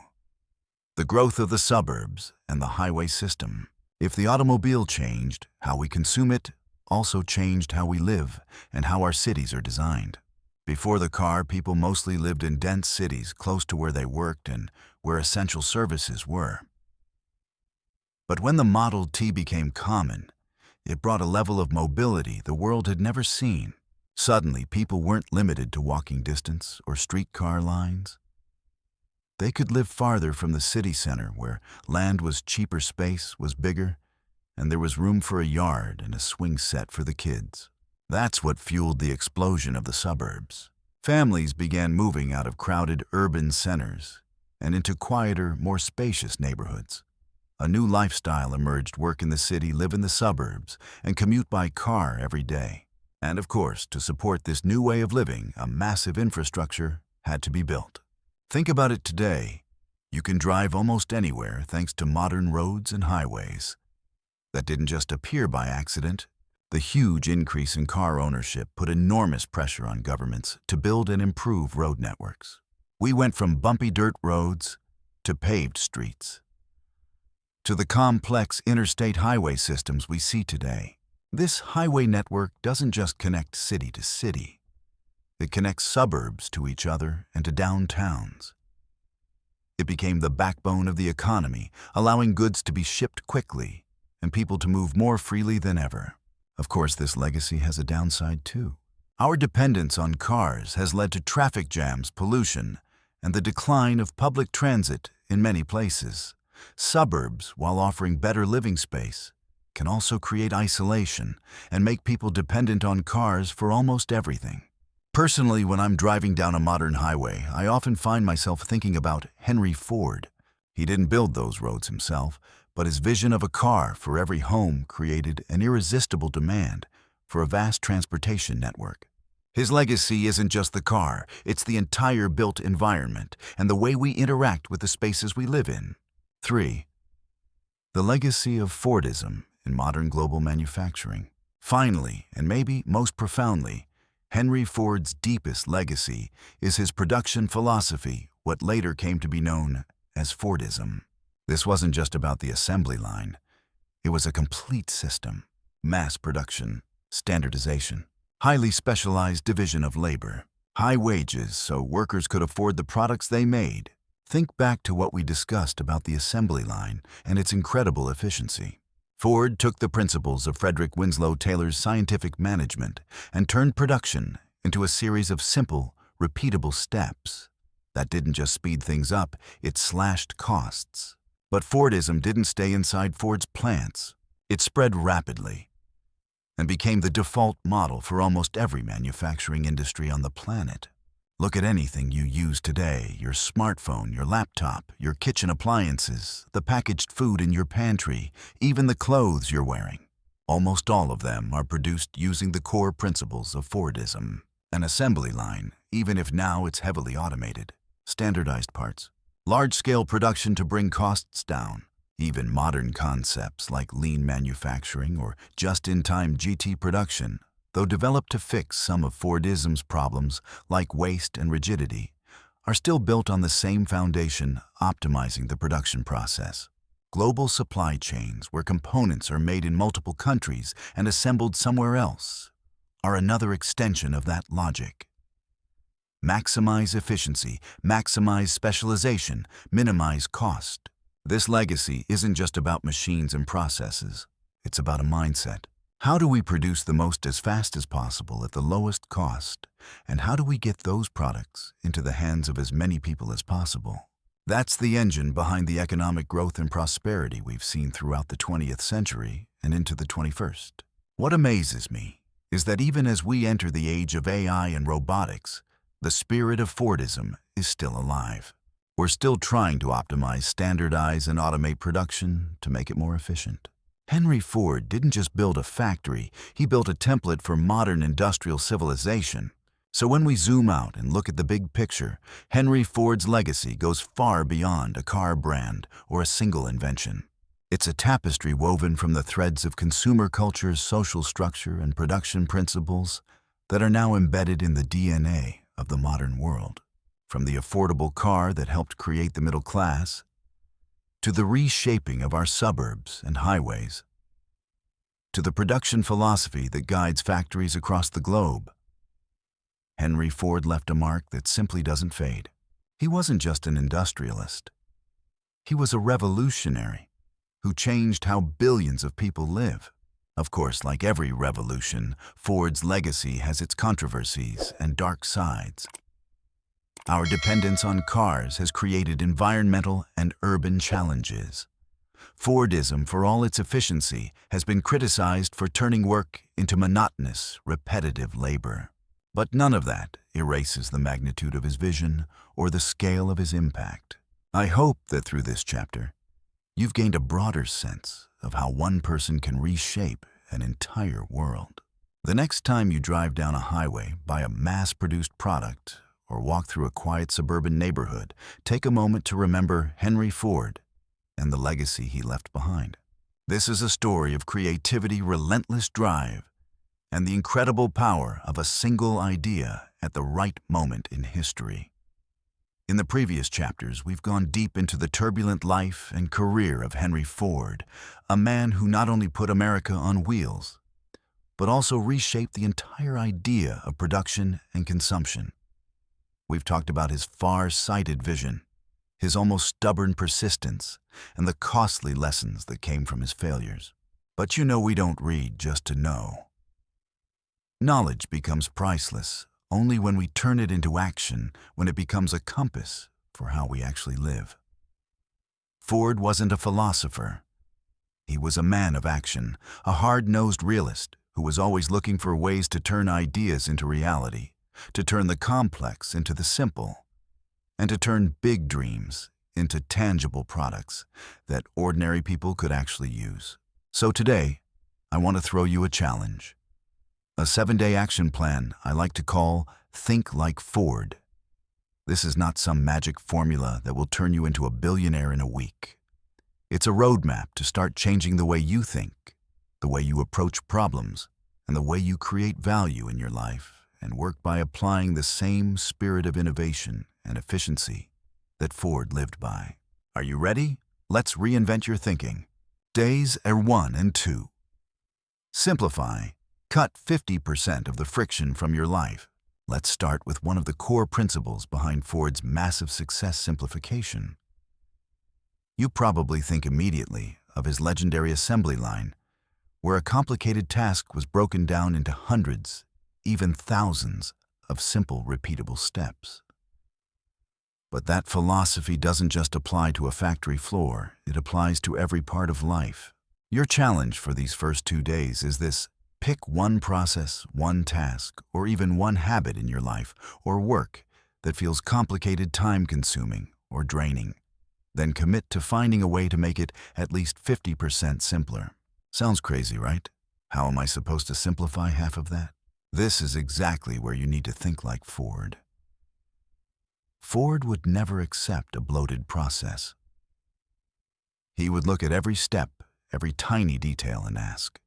The growth of the suburbs and the highway system. If the automobile changed, how we consume it also changed how we live and how our cities are designed. Before the car, people mostly lived in dense cities close to where they worked and where essential services were. But when the Model T became common, it brought a level of mobility the world had never seen. Suddenly, people weren't limited to walking distance or streetcar lines. They could live farther from the city center, where land was cheaper, space was bigger, and there was room for a yard and a swing set for the kids. That's what fueled the explosion of the suburbs. Families began moving out of crowded urban centers and into quieter, more spacious neighborhoods. A new lifestyle emerged: work in the city, live in the suburbs, and commute by car every day. And of course, to support this new way of living, a massive infrastructure had to be built. Think about it today. You can drive almost anywhere thanks to modern roads and highways. That didn't just appear by accident. The huge increase in car ownership put enormous pressure on governments to build and improve road networks. We went from bumpy dirt roads to paved streets, to the complex interstate highway systems we see today. This highway network doesn't just connect city to city. It connects suburbs to each other and to downtowns. It became the backbone of the economy, allowing goods to be shipped quickly and people to move more freely than ever. Of course, this legacy has a downside too. Our dependence on cars has led to traffic jams, pollution, and the decline of public transit in many places. Suburbs, while offering better living space, can also create isolation and make people dependent on cars for almost everything. Personally, when I'm driving down a modern highway, I often find myself thinking about Henry Ford. He didn't build those roads himself, but his vision of a car for every home created an irresistible demand for a vast transportation network. His legacy isn't just the car, it's the entire built environment and the way we interact with the spaces we live in. 3. The legacy of Fordism in modern global manufacturing. Finally, and maybe most profoundly, Henry Ford's deepest legacy is his production philosophy, what later came to be known as Fordism. This wasn't just about the assembly line. It was a complete system: mass production, Standardization. Highly specialized division of labor. High wages so workers could afford the products they made. Think back to what we discussed about the assembly line and its incredible efficiency. Ford took the principles of Frederick Winslow Taylor's scientific management and turned production into a series of simple, repeatable steps. That didn't just speed things up, it slashed costs. But Fordism didn't stay inside Ford's plants. It spread rapidly and became the default model for almost every manufacturing industry on the planet. Look at anything you use today, your smartphone, your laptop, your kitchen appliances, the packaged food in your pantry, even the clothes you're wearing. Almost all of them are produced using the core principles of Fordism. An assembly line, even if now it's heavily automated. Standardized parts. Large-scale production to bring costs down. Even modern concepts like lean manufacturing or just-in-time GT production, though developed to fix some of Fordism's problems like waste and rigidity, are still built on the same foundation, optimizing the production process. Global supply chains where components are made in multiple countries and assembled somewhere else are another extension of that logic. Maximize efficiency, maximize specialization, minimize cost. This legacy isn't just about machines and processes. It's about a mindset. How do we produce the most as fast as possible at the lowest cost? And how do we get those products into the hands of as many people as possible? That's the engine behind the economic growth and prosperity we've seen throughout the 20th century and into the 21st. What amazes me is that even as we enter the age of AI and robotics, the spirit of Fordism is still alive. We're still trying to optimize, standardize, and automate production to make it more efficient. Henry Ford didn't just build a factory, he built a template for modern industrial civilization. So when we zoom out and look at the big picture, Henry Ford's legacy goes far beyond a car brand or a single invention. It's a tapestry woven from the threads of consumer culture's social structure and production principles that are now embedded in the DNA of the modern world. From the affordable car that helped create the middle class, to the reshaping of our suburbs and highways, to the production philosophy that guides factories across the globe, Henry Ford left a mark that simply doesn't fade. He wasn't just an industrialist. He was a revolutionary who changed how billions of people live. Of course, like every revolution, Ford's legacy has its controversies and dark sides. Our dependence on cars has created environmental and urban challenges. Fordism, for all its efficiency, has been criticized for turning work into monotonous, repetitive labor. But none of that erases the magnitude of his vision or the scale of his impact. I hope that through this chapter, you've gained a broader sense of how one person can reshape an entire world. The next time you drive down a highway, buy a mass-produced product, or walk through a quiet suburban neighborhood, take a moment to remember Henry Ford and the legacy he left behind. This is a story of creativity, relentless drive, and the incredible power of a single idea at the right moment in history. In the previous chapters, we've gone deep into the turbulent life and career of Henry Ford, a man who not only put America on wheels, but also reshaped the entire idea of production and consumption. We've talked about his far-sighted vision, his almost stubborn persistence, and the costly lessons that came from his failures. But you know we don't read just to know. Knowledge becomes priceless only when we turn it into action, when it becomes a compass for how we actually live. Ford wasn't a philosopher. He was a man of action, a hard-nosed realist who was always looking for ways to turn ideas into reality, to turn the complex into the simple, and to turn big dreams into tangible products that ordinary people could actually use. So today, I want to throw you a challenge. A 7-day action plan I like to call Think Like Ford. This is not some magic formula that will turn you into a billionaire in a week. It's a roadmap to start changing the way you think, the way you approach problems, and the way you create value in your life, and work by applying the same spirit of innovation and efficiency that Ford lived by. Are you ready? Let's reinvent your thinking. Days are 1 and 2. Simplify Cut 50% of the friction from your life. Let's start with one of the core principles behind Ford's massive success simplification. You probably think immediately of his legendary assembly line, where a complicated task was broken down into hundreds, even thousands, of simple, repeatable steps. But that philosophy doesn't just apply to a factory floor, it applies to every part of life. Your challenge for these first 2 days is this: pick one process, one task, or even one habit in your life or work that feels complicated, time-consuming, or draining. Then commit to finding a way to make it at least 50% simpler. Sounds crazy, right? How am I supposed to simplify half of that? This is exactly where you need to think like Ford. Ford would never accept a bloated process. He would look at every step, every tiny detail, and ask,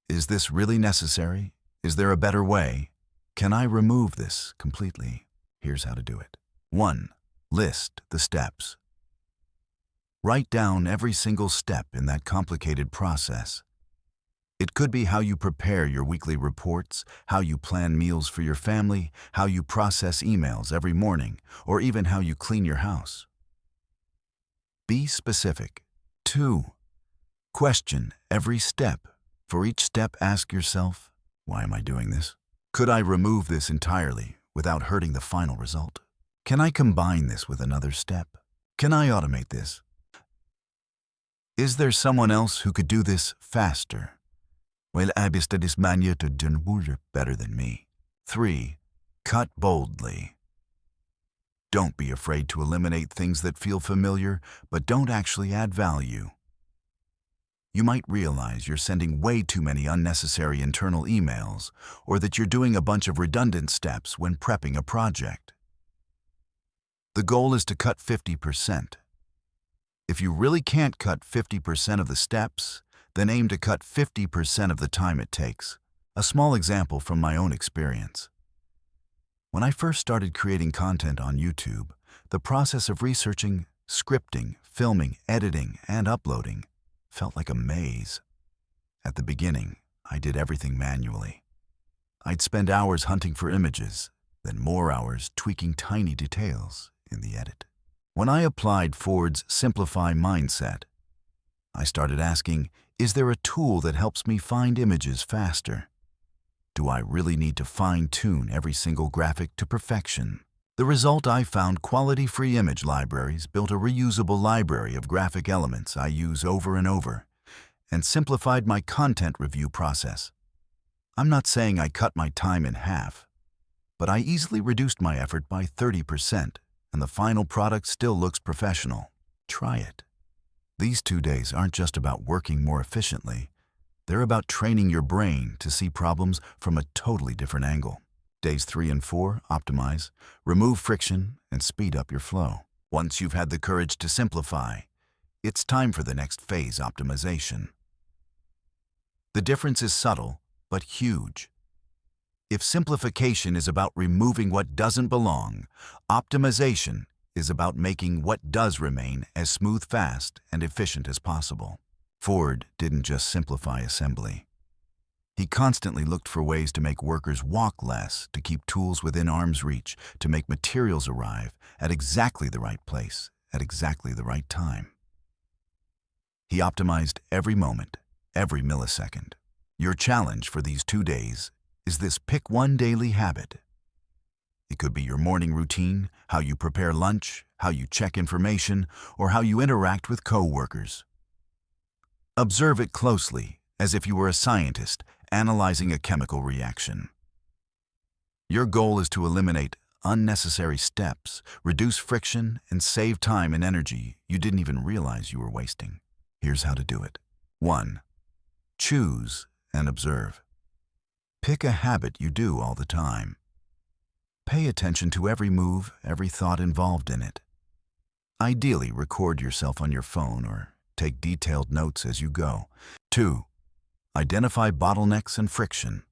is this really necessary? Is there a better way? Can I remove this completely? Here's how to do it. 1. List the steps. Write down every single step in that complicated process. It could be how you prepare your weekly reports, how you plan meals for your family, how you process emails every morning, or even how you clean your house. Be specific. 2. Question every step. For each step, ask yourself, why am I doing this? Could I remove this entirely without hurting the final result? Can I combine this with another step? Can I automate this? Is there someone else who could do this faster? Well, this man to do better than me. 3. Cut boldly. Don't be afraid to eliminate things that feel familiar but don't actually add value. You might realize you're sending way too many unnecessary internal emails, or that you're doing a bunch of redundant steps when prepping a project. The goal is to cut 50%. If you really can't cut 50% of the steps, then aim to cut 50% of the time it takes. A small example from my own experience. When I first started creating content on YouTube, the process of researching, scripting, filming, editing, and uploading felt like a maze. At the beginning, I did everything manually. I'd spend hours hunting for images, then more hours tweaking tiny details in the edit. When I applied Ford's Simplify mindset, I started asking, is there a tool that helps me find images faster? Do I really need to fine-tune every single graphic to perfection? The result, I found quality-free image libraries, built a reusable library of graphic elements I use over and over, and simplified my content review process. I'm not saying I cut my time in half, but I easily reduced my effort by 30%, and the final product still looks professional. Try it. These 2 days aren't just about working more efficiently. They're about training your brain to see problems from a totally different angle. Days 3 and 4, optimize, remove friction, and speed up your flow. Once you've had the courage to simplify, it's time for the next phase, optimization. The difference is subtle, but huge. If simplification is about removing what doesn't belong, optimization is about making what does remain as smooth, fast, and efficient as possible. Ford didn't just simplify assembly. He constantly looked for ways to make workers walk less, to keep tools within arm's reach, to make materials arrive at exactly the right place, at exactly the right time. He optimized every moment, every millisecond. Your challenge for these 2 days is this: pick one daily habit. It could be your morning routine, how you prepare lunch, how you check information, or how you interact with co-workers. Observe it closely, as if you were a scientist analyzing a chemical reaction. Your goal is to eliminate unnecessary steps, reduce friction, and save time and energy you didn't even realize you were wasting. Here's how to do it. 1. Choose and observe. Pick a habit you do all the time. Pay attention to every move, every thought involved in it. Ideally, record yourself on your phone or take detailed notes as you go. 2. Identify bottlenecks and friction.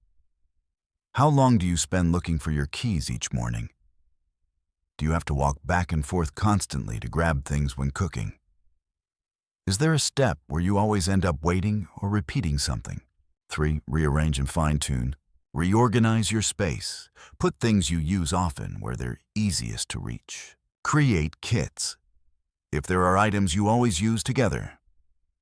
How long do you spend looking for your keys each morning? Do you have to walk back and forth constantly to grab things when cooking? Is there a step where you always end up waiting or repeating something? 3. Rearrange and fine-tune. Reorganize your space. Put things you use often where they're easiest to reach. Create kits. If there are items you always use together,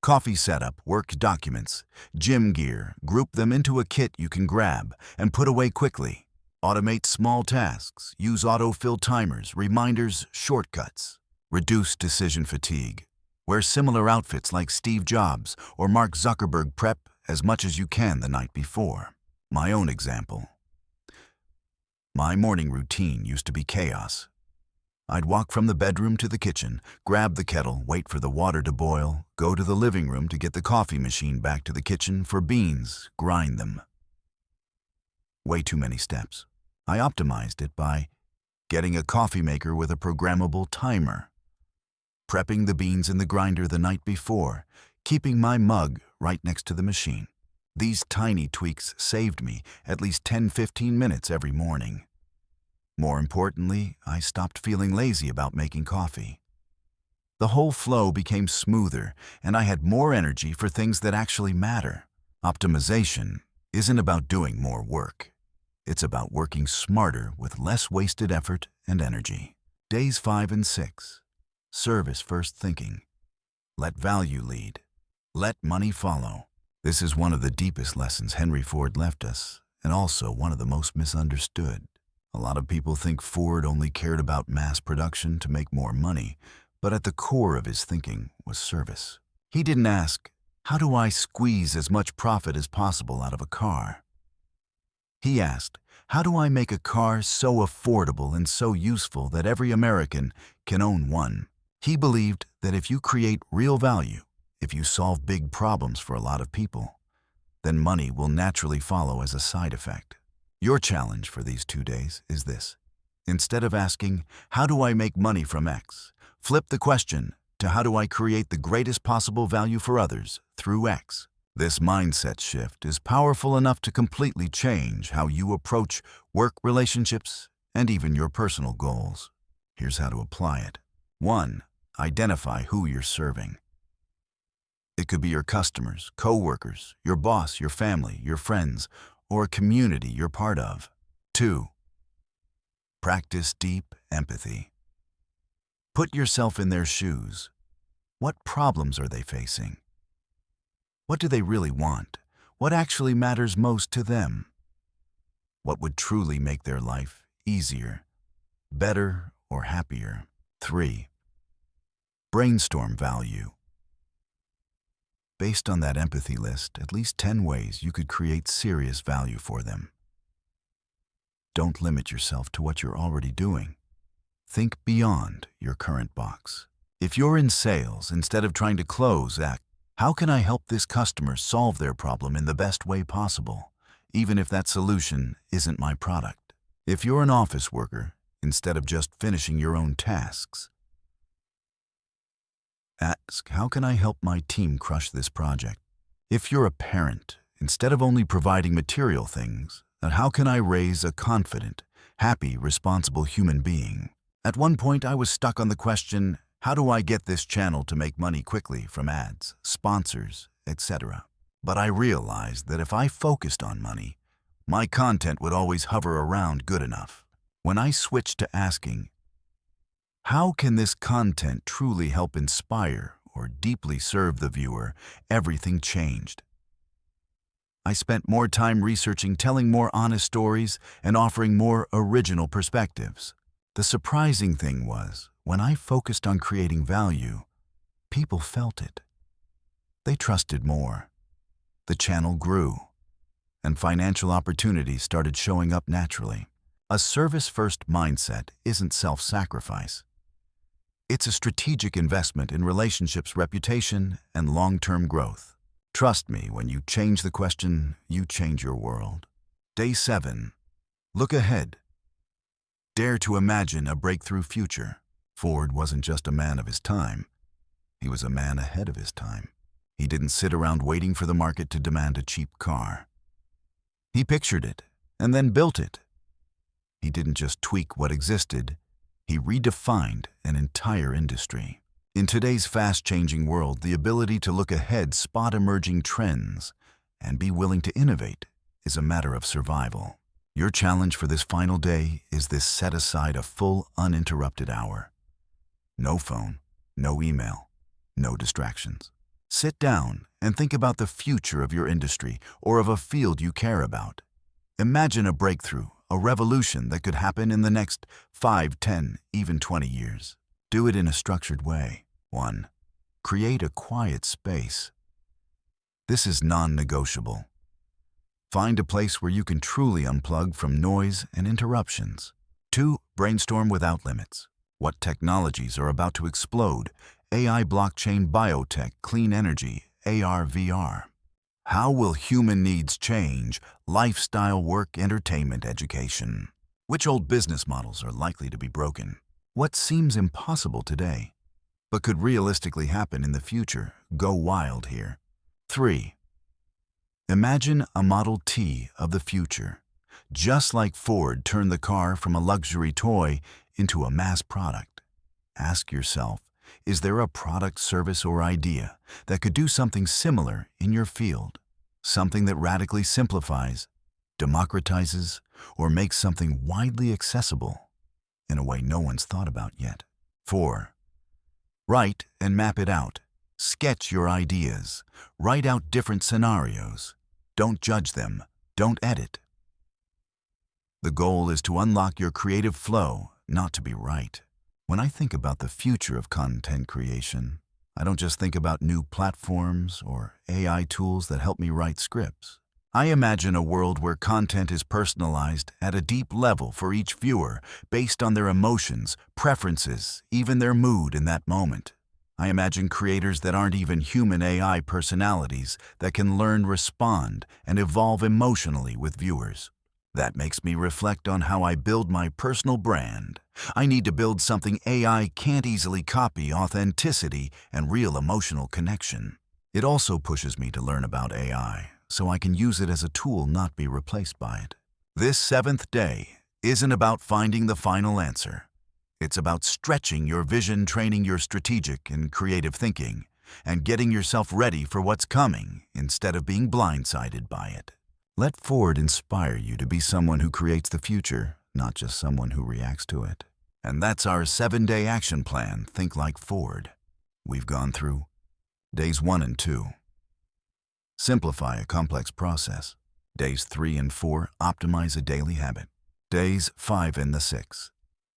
coffee setup, work documents, gym gear, group them into a kit you can grab and put away quickly. Automate small tasks. Use autofill timers, reminders, shortcuts. Reduce decision fatigue. Wear similar outfits like Steve Jobs or Mark Zuckerberg. Prep as much as you can the night before. My own example. My morning routine used to be chaos. I'd walk from the bedroom to the kitchen, grab the kettle, wait for the water to boil, go to the living room to get the coffee machine, back to the kitchen for beans, grind them. Way too many steps. I optimized it by getting a coffee maker with a programmable timer, prepping the beans in the grinder the night before, keeping my mug right next to the machine. These tiny tweaks saved me at least 10-15 minutes every morning. More importantly, I stopped feeling lazy about making coffee. The whole flow became smoother, and I had more energy for things that actually matter. Optimization isn't about doing more work. It's about working smarter with less wasted effort and energy. Days 5 and 6. Service first thinking. Let value lead. Let money follow. This is one of the deepest lessons Henry Ford left us, and also one of the most misunderstood. A lot of people think Ford only cared about mass production to make more money, but at the core of his thinking was service. He didn't ask, how do I squeeze as much profit as possible out of a car? He asked, how do I make a car so affordable and so useful that every American can own one? He believed that if you create real value, if you solve big problems for a lot of people, then money will naturally follow as a side effect. Your challenge for these 2 days is this. Instead of asking, how do I make money from X? Flip the question to how do I create the greatest possible value for others through X? This mindset shift is powerful enough to completely change how you approach work, relationships, and even your personal goals. Here's how to apply it. 1. Identify who you're serving. It could be your customers, co-workers, your boss, your family, your friends, or a community you're part of. 2. Practice deep empathy. Put yourself in their shoes. What problems are they facing? What do they really want? What actually matters most to them? What would truly make their life easier, better, or happier? 3. Brainstorm value. Based on that empathy list, at least 10 ways you could create serious value for them. Don't limit yourself to what you're already doing. Think beyond your current box. If you're in sales, instead of trying to close, act, how can I help this customer solve their problem in the best way possible, even if that solution isn't my product? If you're an office worker, instead of just finishing your own tasks, ask, how can I help my team crush this project? If you're a parent, instead of only providing material things, then how can I raise a confident, happy, responsible human being? At one point, I was stuck on the question, how do I get this channel to make money quickly from ads, sponsors, etc.? But I realized that if I focused on money, my content would always hover around good enough. When I switched to asking, how can this content truly help inspire or deeply serve the viewer, everything changed. I spent more time researching, telling more honest stories, and offering more original perspectives. The surprising thing was, when I focused on creating value, people felt it. They trusted more. The channel grew, and financial opportunities started showing up naturally. A service-first mindset isn't self-sacrifice. It's a strategic investment in relationships, reputation, and long-term growth. Trust me, when you change the question, you change your world. Day 7. Look ahead. Dare to imagine a breakthrough future. Ford wasn't just a man of his time. He was a man ahead of his time. He didn't sit around waiting for the market to demand a cheap car. He pictured it and then built it. He didn't just tweak what existed. He redefined an entire industry. In today's fast-changing world, the ability to look ahead, spot emerging trends, and be willing to innovate is a matter of survival. Your challenge for this final day is this: set aside a full, uninterrupted hour. No phone, no email, no distractions. Sit down and think about the future of your industry or of a field you care about. Imagine a breakthrough, a revolution that could happen in the next 5, 10, even 20 years. Do it in a structured way. 1. Create a quiet space. This is non-negotiable. Find a place where you can truly unplug from noise and interruptions. 2. Brainstorm without limits. What technologies are about to explode? AI, blockchain, biotech, clean energy, AR, VR. How will human needs change? Lifestyle, work, entertainment, education. Which old business models are likely to be broken? What seems impossible today, but could realistically happen in the future? Go wild here. 3. Imagine a Model T of the future. Just like Ford turned the car from a luxury toy into a mass product. Ask yourself, is there a product, service, or idea that could do something similar in your field? Something that radically simplifies, democratizes, or makes something widely accessible in a way no one's thought about yet. 4. Write and map it out. Sketch your ideas. Write out different scenarios. Don't judge them. Don't edit. The goal is to unlock your creative flow, not to be right. When I think about the future of content creation, I don't just think about new platforms or AI tools that help me write scripts. I imagine a world where content is personalized at a deep level for each viewer, based on their emotions, preferences, even their mood in that moment. I imagine creators that aren't even human AI personalities that can learn, respond, and evolve emotionally with viewers. That makes me reflect on how I build my personal brand. I need to build something AI can't easily copy: authenticity and real emotional connection. It also pushes me to learn about AI, so I can use it as a tool, not be replaced by it. This 7th day isn't about finding the final answer. It's about stretching your vision, training your strategic and creative thinking, and getting yourself ready for what's coming instead of being blindsided by it. Let Ford inspire you to be someone who creates the future, not just someone who reacts to it. And that's our 7-day action plan, Think Like Ford. We've gone through days 1 and 2. Simplify a complex process. Days 3 and 4, optimize a daily habit. Days 5 and the 6.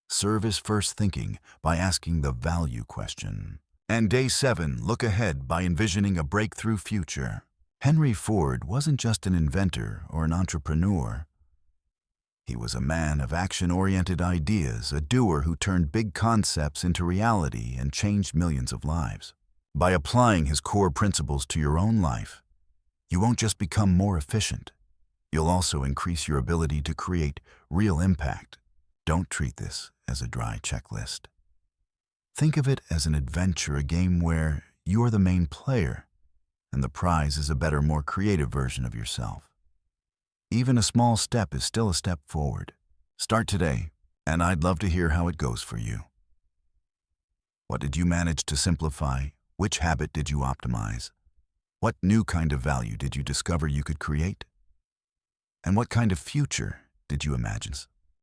Service first thinking by asking the value question. And day 7, look ahead by envisioning a breakthrough future. Henry Ford wasn't just an inventor or an entrepreneur. He was a man of action-oriented ideas, a doer who turned big concepts into reality and changed millions of lives. By applying his core principles to your own life, you won't just become more efficient, you'll also increase your ability to create real impact. Don't treat this as a dry checklist. Think of it as an adventure, a game where you're the main player, and the prize is a better, more creative version of yourself. Even a small step is still a step forward. Start today, and I'd love to hear how it goes for you. What did you manage to simplify? Which habit did you optimize? What new kind of value did you discover you could create? And what kind of future did you imagine?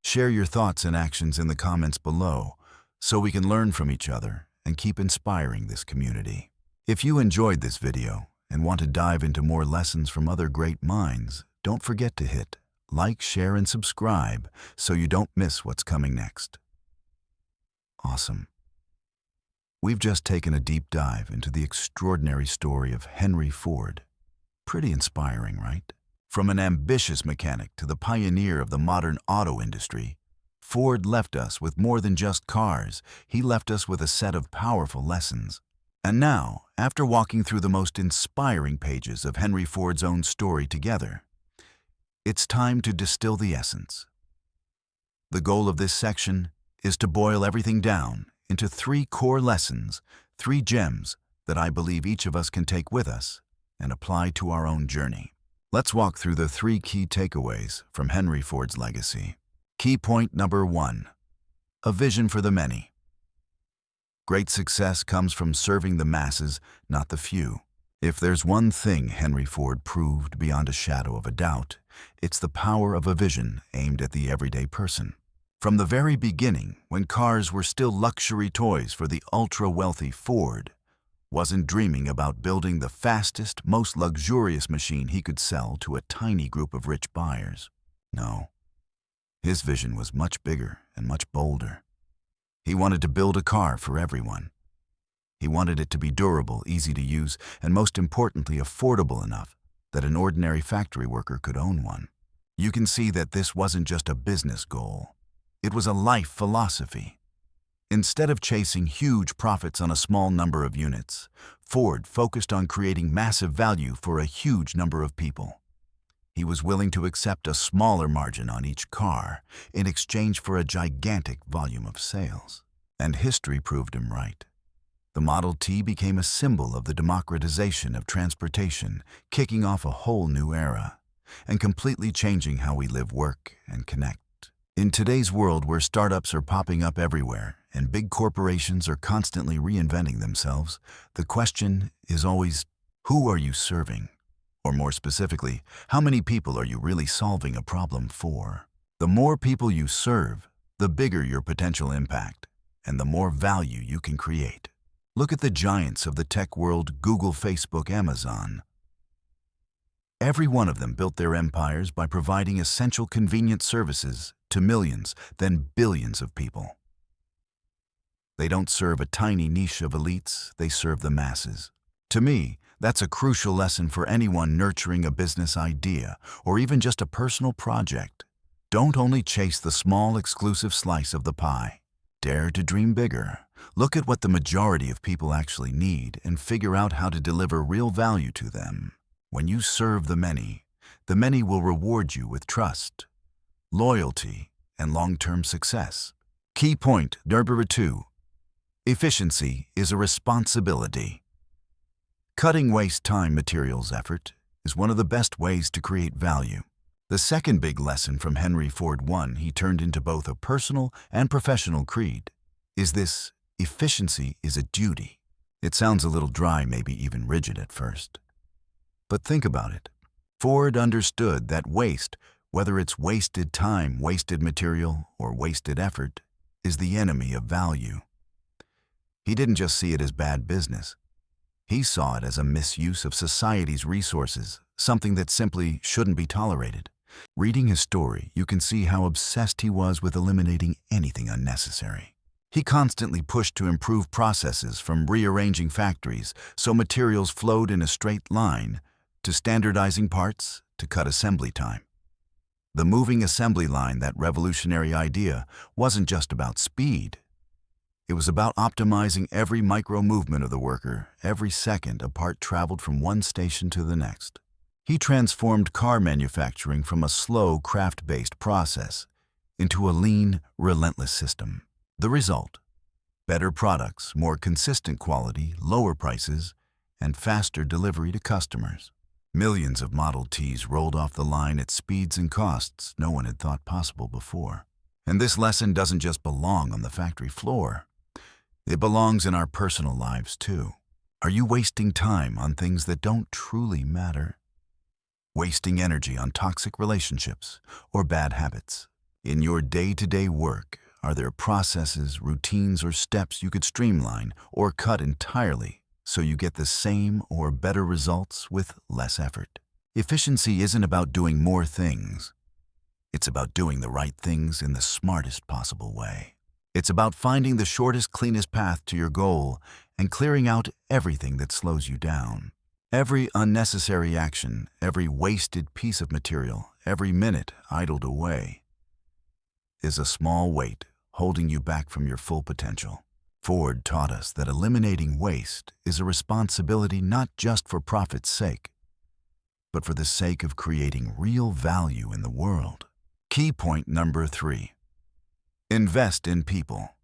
Share your thoughts and actions in the comments below so we can learn from each other and keep inspiring this community. If you enjoyed this video and want to dive into more lessons from other great minds, don't forget to hit like, share, and subscribe so you don't miss what's coming next. Awesome. We've just taken a deep dive into the extraordinary story of Henry Ford. Pretty inspiring, right? From an ambitious mechanic to the pioneer of the modern auto industry, Ford left us with more than just cars. He left us with a set of powerful lessons. And now, after walking through the most inspiring pages of Henry Ford's own story together, it's time to distill the essence. The goal of this section is to boil everything down into 3 core lessons, 3 gems that I believe each of us can take with us and apply to our own journey. Let's walk through the 3 key takeaways from Henry Ford's legacy. Key point number 1, a vision for the many. Great success comes from serving the masses, not the few. If there's one thing Henry Ford proved beyond a shadow of a doubt, it's the power of a vision aimed at the everyday person. From the very beginning, when cars were still luxury toys for the ultra-wealthy, Ford wasn't dreaming about building the fastest, most luxurious machine he could sell to a tiny group of rich buyers. No, his vision was much bigger and much bolder. He wanted to build a car for everyone. He wanted it to be durable, easy to use, and most importantly, affordable enough that an ordinary factory worker could own one. You can see that this wasn't just a business goal. It was a life philosophy. Instead of chasing huge profits on a small number of units, Ford focused on creating massive value for a huge number of people. He was willing to accept a smaller margin on each car in exchange for a gigantic volume of sales. And history proved him right. The Model T became a symbol of the democratization of transportation, kicking off a whole new era and completely changing how we live, work, and connect. In today's world where startups are popping up everywhere and big corporations are constantly reinventing themselves, the question is always, who are you serving? Or more specifically, how many people are you really solving a problem for? The more people you serve, the bigger your potential impact and the more value you can create. Look at the giants of the tech world: Google, Facebook, Amazon. Every one of them built their empires by providing essential convenient services to millions, then billions of people. They don't serve a tiny niche of elites, they serve the masses. To me, that's a crucial lesson for anyone nurturing a business idea or even just a personal project. Don't only chase the small, exclusive slice of the pie. Dare to dream bigger. Look at what the majority of people actually need and figure out how to deliver real value to them. When you serve the many will reward you with trust, loyalty, and long-term success. Key point number 2. Efficiency is a responsibility. Cutting waste, time, materials, effort is one of the best ways to create value. The second big lesson from Henry Ford, one he turned into both a personal and professional creed, is this: efficiency is a duty. It sounds a little dry, maybe even rigid at first. But think about it. Ford understood that waste, whether it's wasted time, wasted material, or wasted effort, is the enemy of value. He didn't just see it as bad business. He saw it as a misuse of society's resources, something that simply shouldn't be tolerated. Reading his story, you can see how obsessed he was with eliminating anything unnecessary. He constantly pushed to improve processes, from rearranging factories so materials flowed in a straight line, to standardizing parts, to cut assembly time. The moving assembly line, that revolutionary idea, wasn't just about speed. It was about optimizing every micro movement of the worker, every second a part traveled from one station to the next. He transformed car manufacturing from a slow, craft-based process into a lean, relentless system. The result: better products, more consistent quality, lower prices, and faster delivery to customers. Millions of Model Ts rolled off the line at speeds and costs no one had thought possible before. And this lesson doesn't just belong on the factory floor. It belongs in our personal lives too. Are you wasting time on things that don't truly matter? Wasting energy on toxic relationships or bad habits? In your day-to-day work, are there processes, routines, or steps you could streamline or cut entirely so you get the same or better results with less effort? Efficiency isn't about doing more things. It's about doing the right things in the smartest possible way. It's about finding the shortest, cleanest path to your goal and clearing out everything that slows you down. Every unnecessary action, every wasted piece of material, every minute idled away is a small weight holding you back from your full potential. Ford taught us that eliminating waste is a responsibility not just for profit's sake, but for the sake of creating real value in the world. Key point number 3. Invest in people.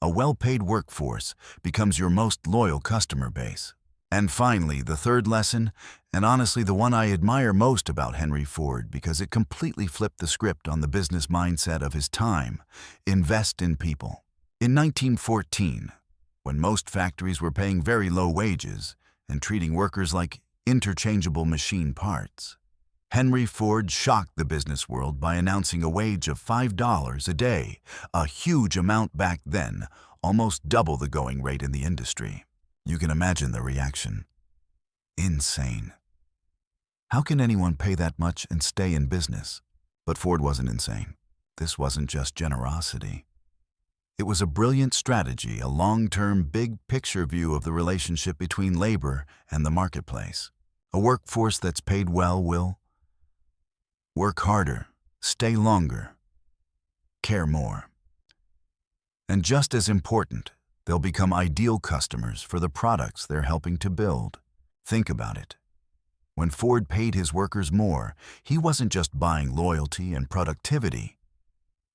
A well-paid workforce becomes your most loyal customer base. And finally, the third lesson, and honestly the one I admire most about Henry Ford because it completely flipped the script on the business mindset of his time: invest in people. In 1914, when most factories were paying very low wages and treating workers like interchangeable machine parts. Henry Ford shocked the business world by announcing a wage of $5 a day, a huge amount back then, almost double the going rate in the industry. You can imagine the reaction. Insane. How can anyone pay that much and stay in business? But Ford wasn't insane. This wasn't just generosity. It was a brilliant strategy, a long-term, big-picture view of the relationship between labor and the marketplace. A workforce that's paid well will work harder, stay longer, care more. And just as important, they'll become ideal customers for the products they're helping to build. Think about it. When Ford paid his workers more, he wasn't just buying loyalty and productivity.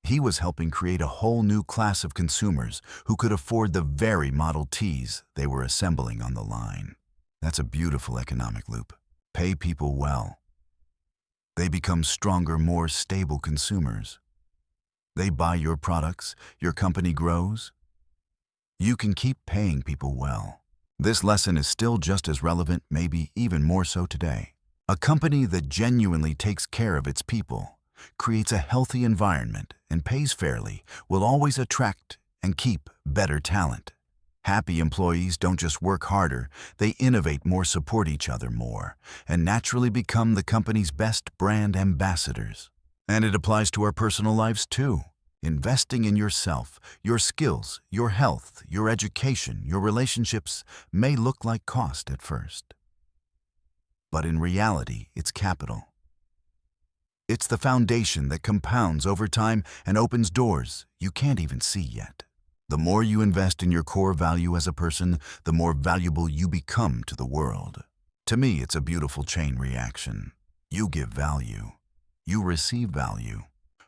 He was helping create a whole new class of consumers who could afford the very Model Ts they were assembling on the line. That's a beautiful economic loop. Pay people well. They become stronger, more stable consumers. They buy your products, your company grows. You can keep paying people well. This lesson is still just as relevant, maybe even more so today. A company that genuinely takes care of its people, creates a healthy environment, and pays fairly will always attract and keep better talent. Happy employees don't just work harder, they innovate more, support each other more, and naturally become the company's best brand ambassadors. And it applies to our personal lives too. Investing in yourself, your skills, your health, your education, your relationships may look like cost at first. But in reality, it's capital. It's the foundation that compounds over time and opens doors you can't even see yet. The more you invest in your core value as a person, the more valuable you become to the world. To me, it's a beautiful chain reaction. You give value. You receive value.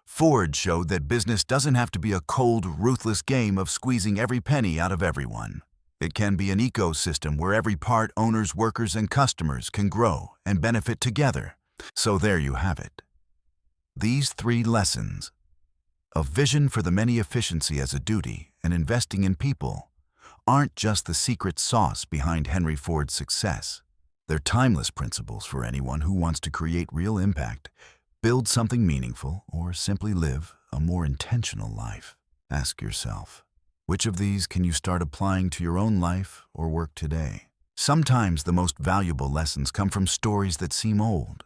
Ford showed that business doesn't have to be a cold, ruthless game of squeezing every penny out of everyone. It can be an ecosystem where every part, owners, workers, and customers can grow and benefit together. So there you have it. These 3 lessons: a vision for the many, efficiency as a duty, and investing in people, aren't just the secret sauce behind Henry Ford's success. They're timeless principles for anyone who wants to create real impact, build something meaningful, or simply live a more intentional life. Ask yourself, which of these can you start applying to your own life or work today? Sometimes the most valuable lessons come from stories that seem old,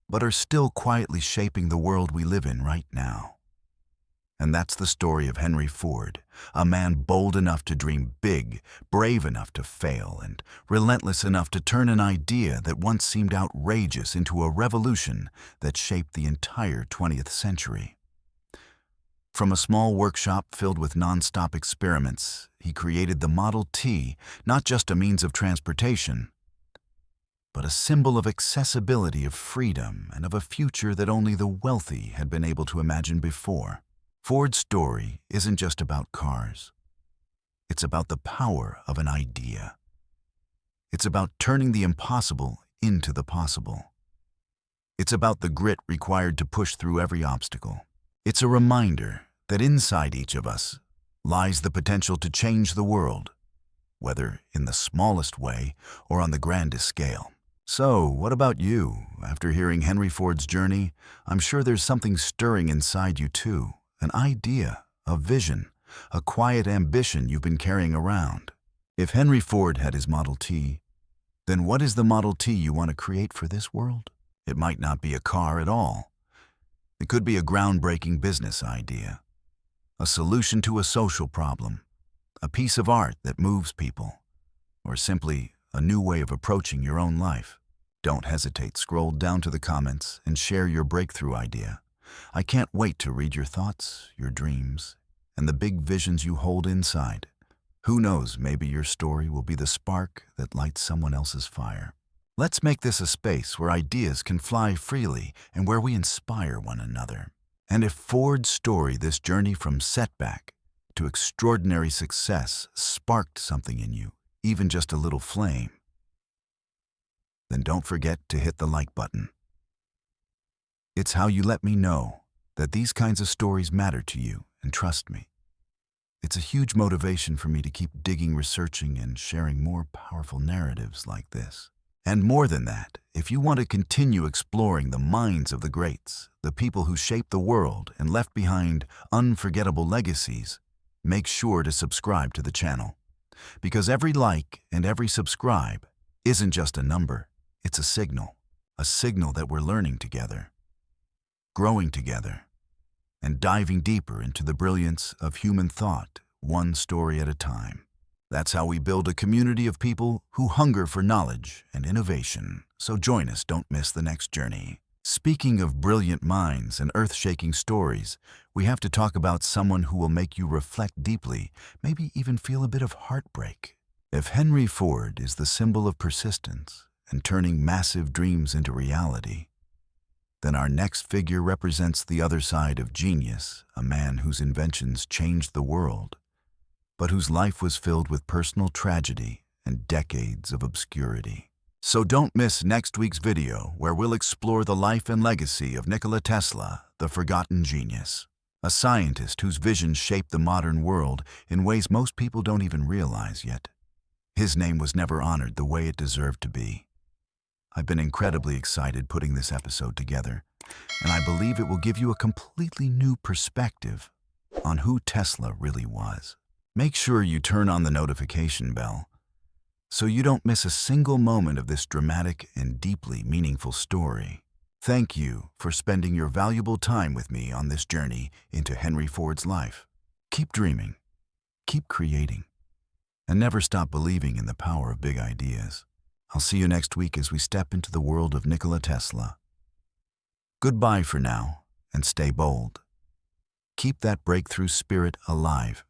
but are still quietly shaping the world we live in right now. And that's the story of Henry Ford, a man bold enough to dream big, brave enough to fail, and relentless enough to turn an idea that once seemed outrageous into a revolution that shaped the entire 20th century. From a small workshop filled with non-stop experiments, he created the Model T, not just a means of transportation, but a symbol of accessibility, of freedom, and of a future that only the wealthy had been able to imagine before. Ford's story isn't just about cars. It's about the power of an idea. It's about turning the impossible into the possible. It's about the grit required to push through every obstacle. It's a reminder that inside each of us lies the potential to change the world, whether in the smallest way or on the grandest scale. So, what about you? After hearing Henry Ford's journey, I'm sure there's something stirring inside you too. An idea, a vision, a quiet ambition you've been carrying around. If Henry Ford had his Model T, then what is the Model T you want to create for this world? It might not be a car at all. It could be a groundbreaking business idea, a solution to a social problem, a piece of art that moves people, or simply a new way of approaching your own life. Don't hesitate, scroll down to the comments and share your breakthrough idea. I can't wait to read your thoughts, your dreams, and the big visions you hold inside. Who knows, maybe your story will be the spark that lights someone else's fire. Let's make this a space where ideas can fly freely and where we inspire one another. And if Ford's story, this journey from setback to extraordinary success, sparked something in you, even just a little flame, then don't forget to hit the like button. It's how you let me know that these kinds of stories matter to you, and trust me, It's a huge motivation for me to keep digging, researching, and sharing more powerful narratives like this. And more than that, if you want to continue exploring the minds of the greats, the people who shaped the world and left behind unforgettable legacies, make sure to subscribe to the channel. Because every like and every subscribe isn't just a number, it's a signal that we're learning together, growing together, and diving deeper into the brilliance of human thought, one story at a time. That's how we build a community of people who hunger for knowledge and innovation. So join us, don't miss the next journey. Speaking of brilliant minds and earth-shaking stories, we have to talk about someone who will make you reflect deeply, maybe even feel a bit of heartbreak. If Henry Ford is the symbol of persistence and turning massive dreams into reality, then our next figure represents the other side of genius, a man whose inventions changed the world, but whose life was filled with personal tragedy and decades of obscurity. So don't miss next week's video, where we'll explore the life and legacy of Nikola Tesla, the forgotten genius, a scientist whose vision shaped the modern world in ways most people don't even realize yet. His name was never honored the way it deserved to be. I've been incredibly excited putting this episode together, and I believe it will give you a completely new perspective on who Tesla really was. Make sure you turn on the notification bell so you don't miss a single moment of this dramatic and deeply meaningful story. Thank you for spending your valuable time with me on this journey into Henry Ford's life. Keep dreaming, keep creating, and never stop believing in the power of big ideas. I'll see you next week as we step into the world of Nikola Tesla. Goodbye for now, and stay bold. Keep that breakthrough spirit alive.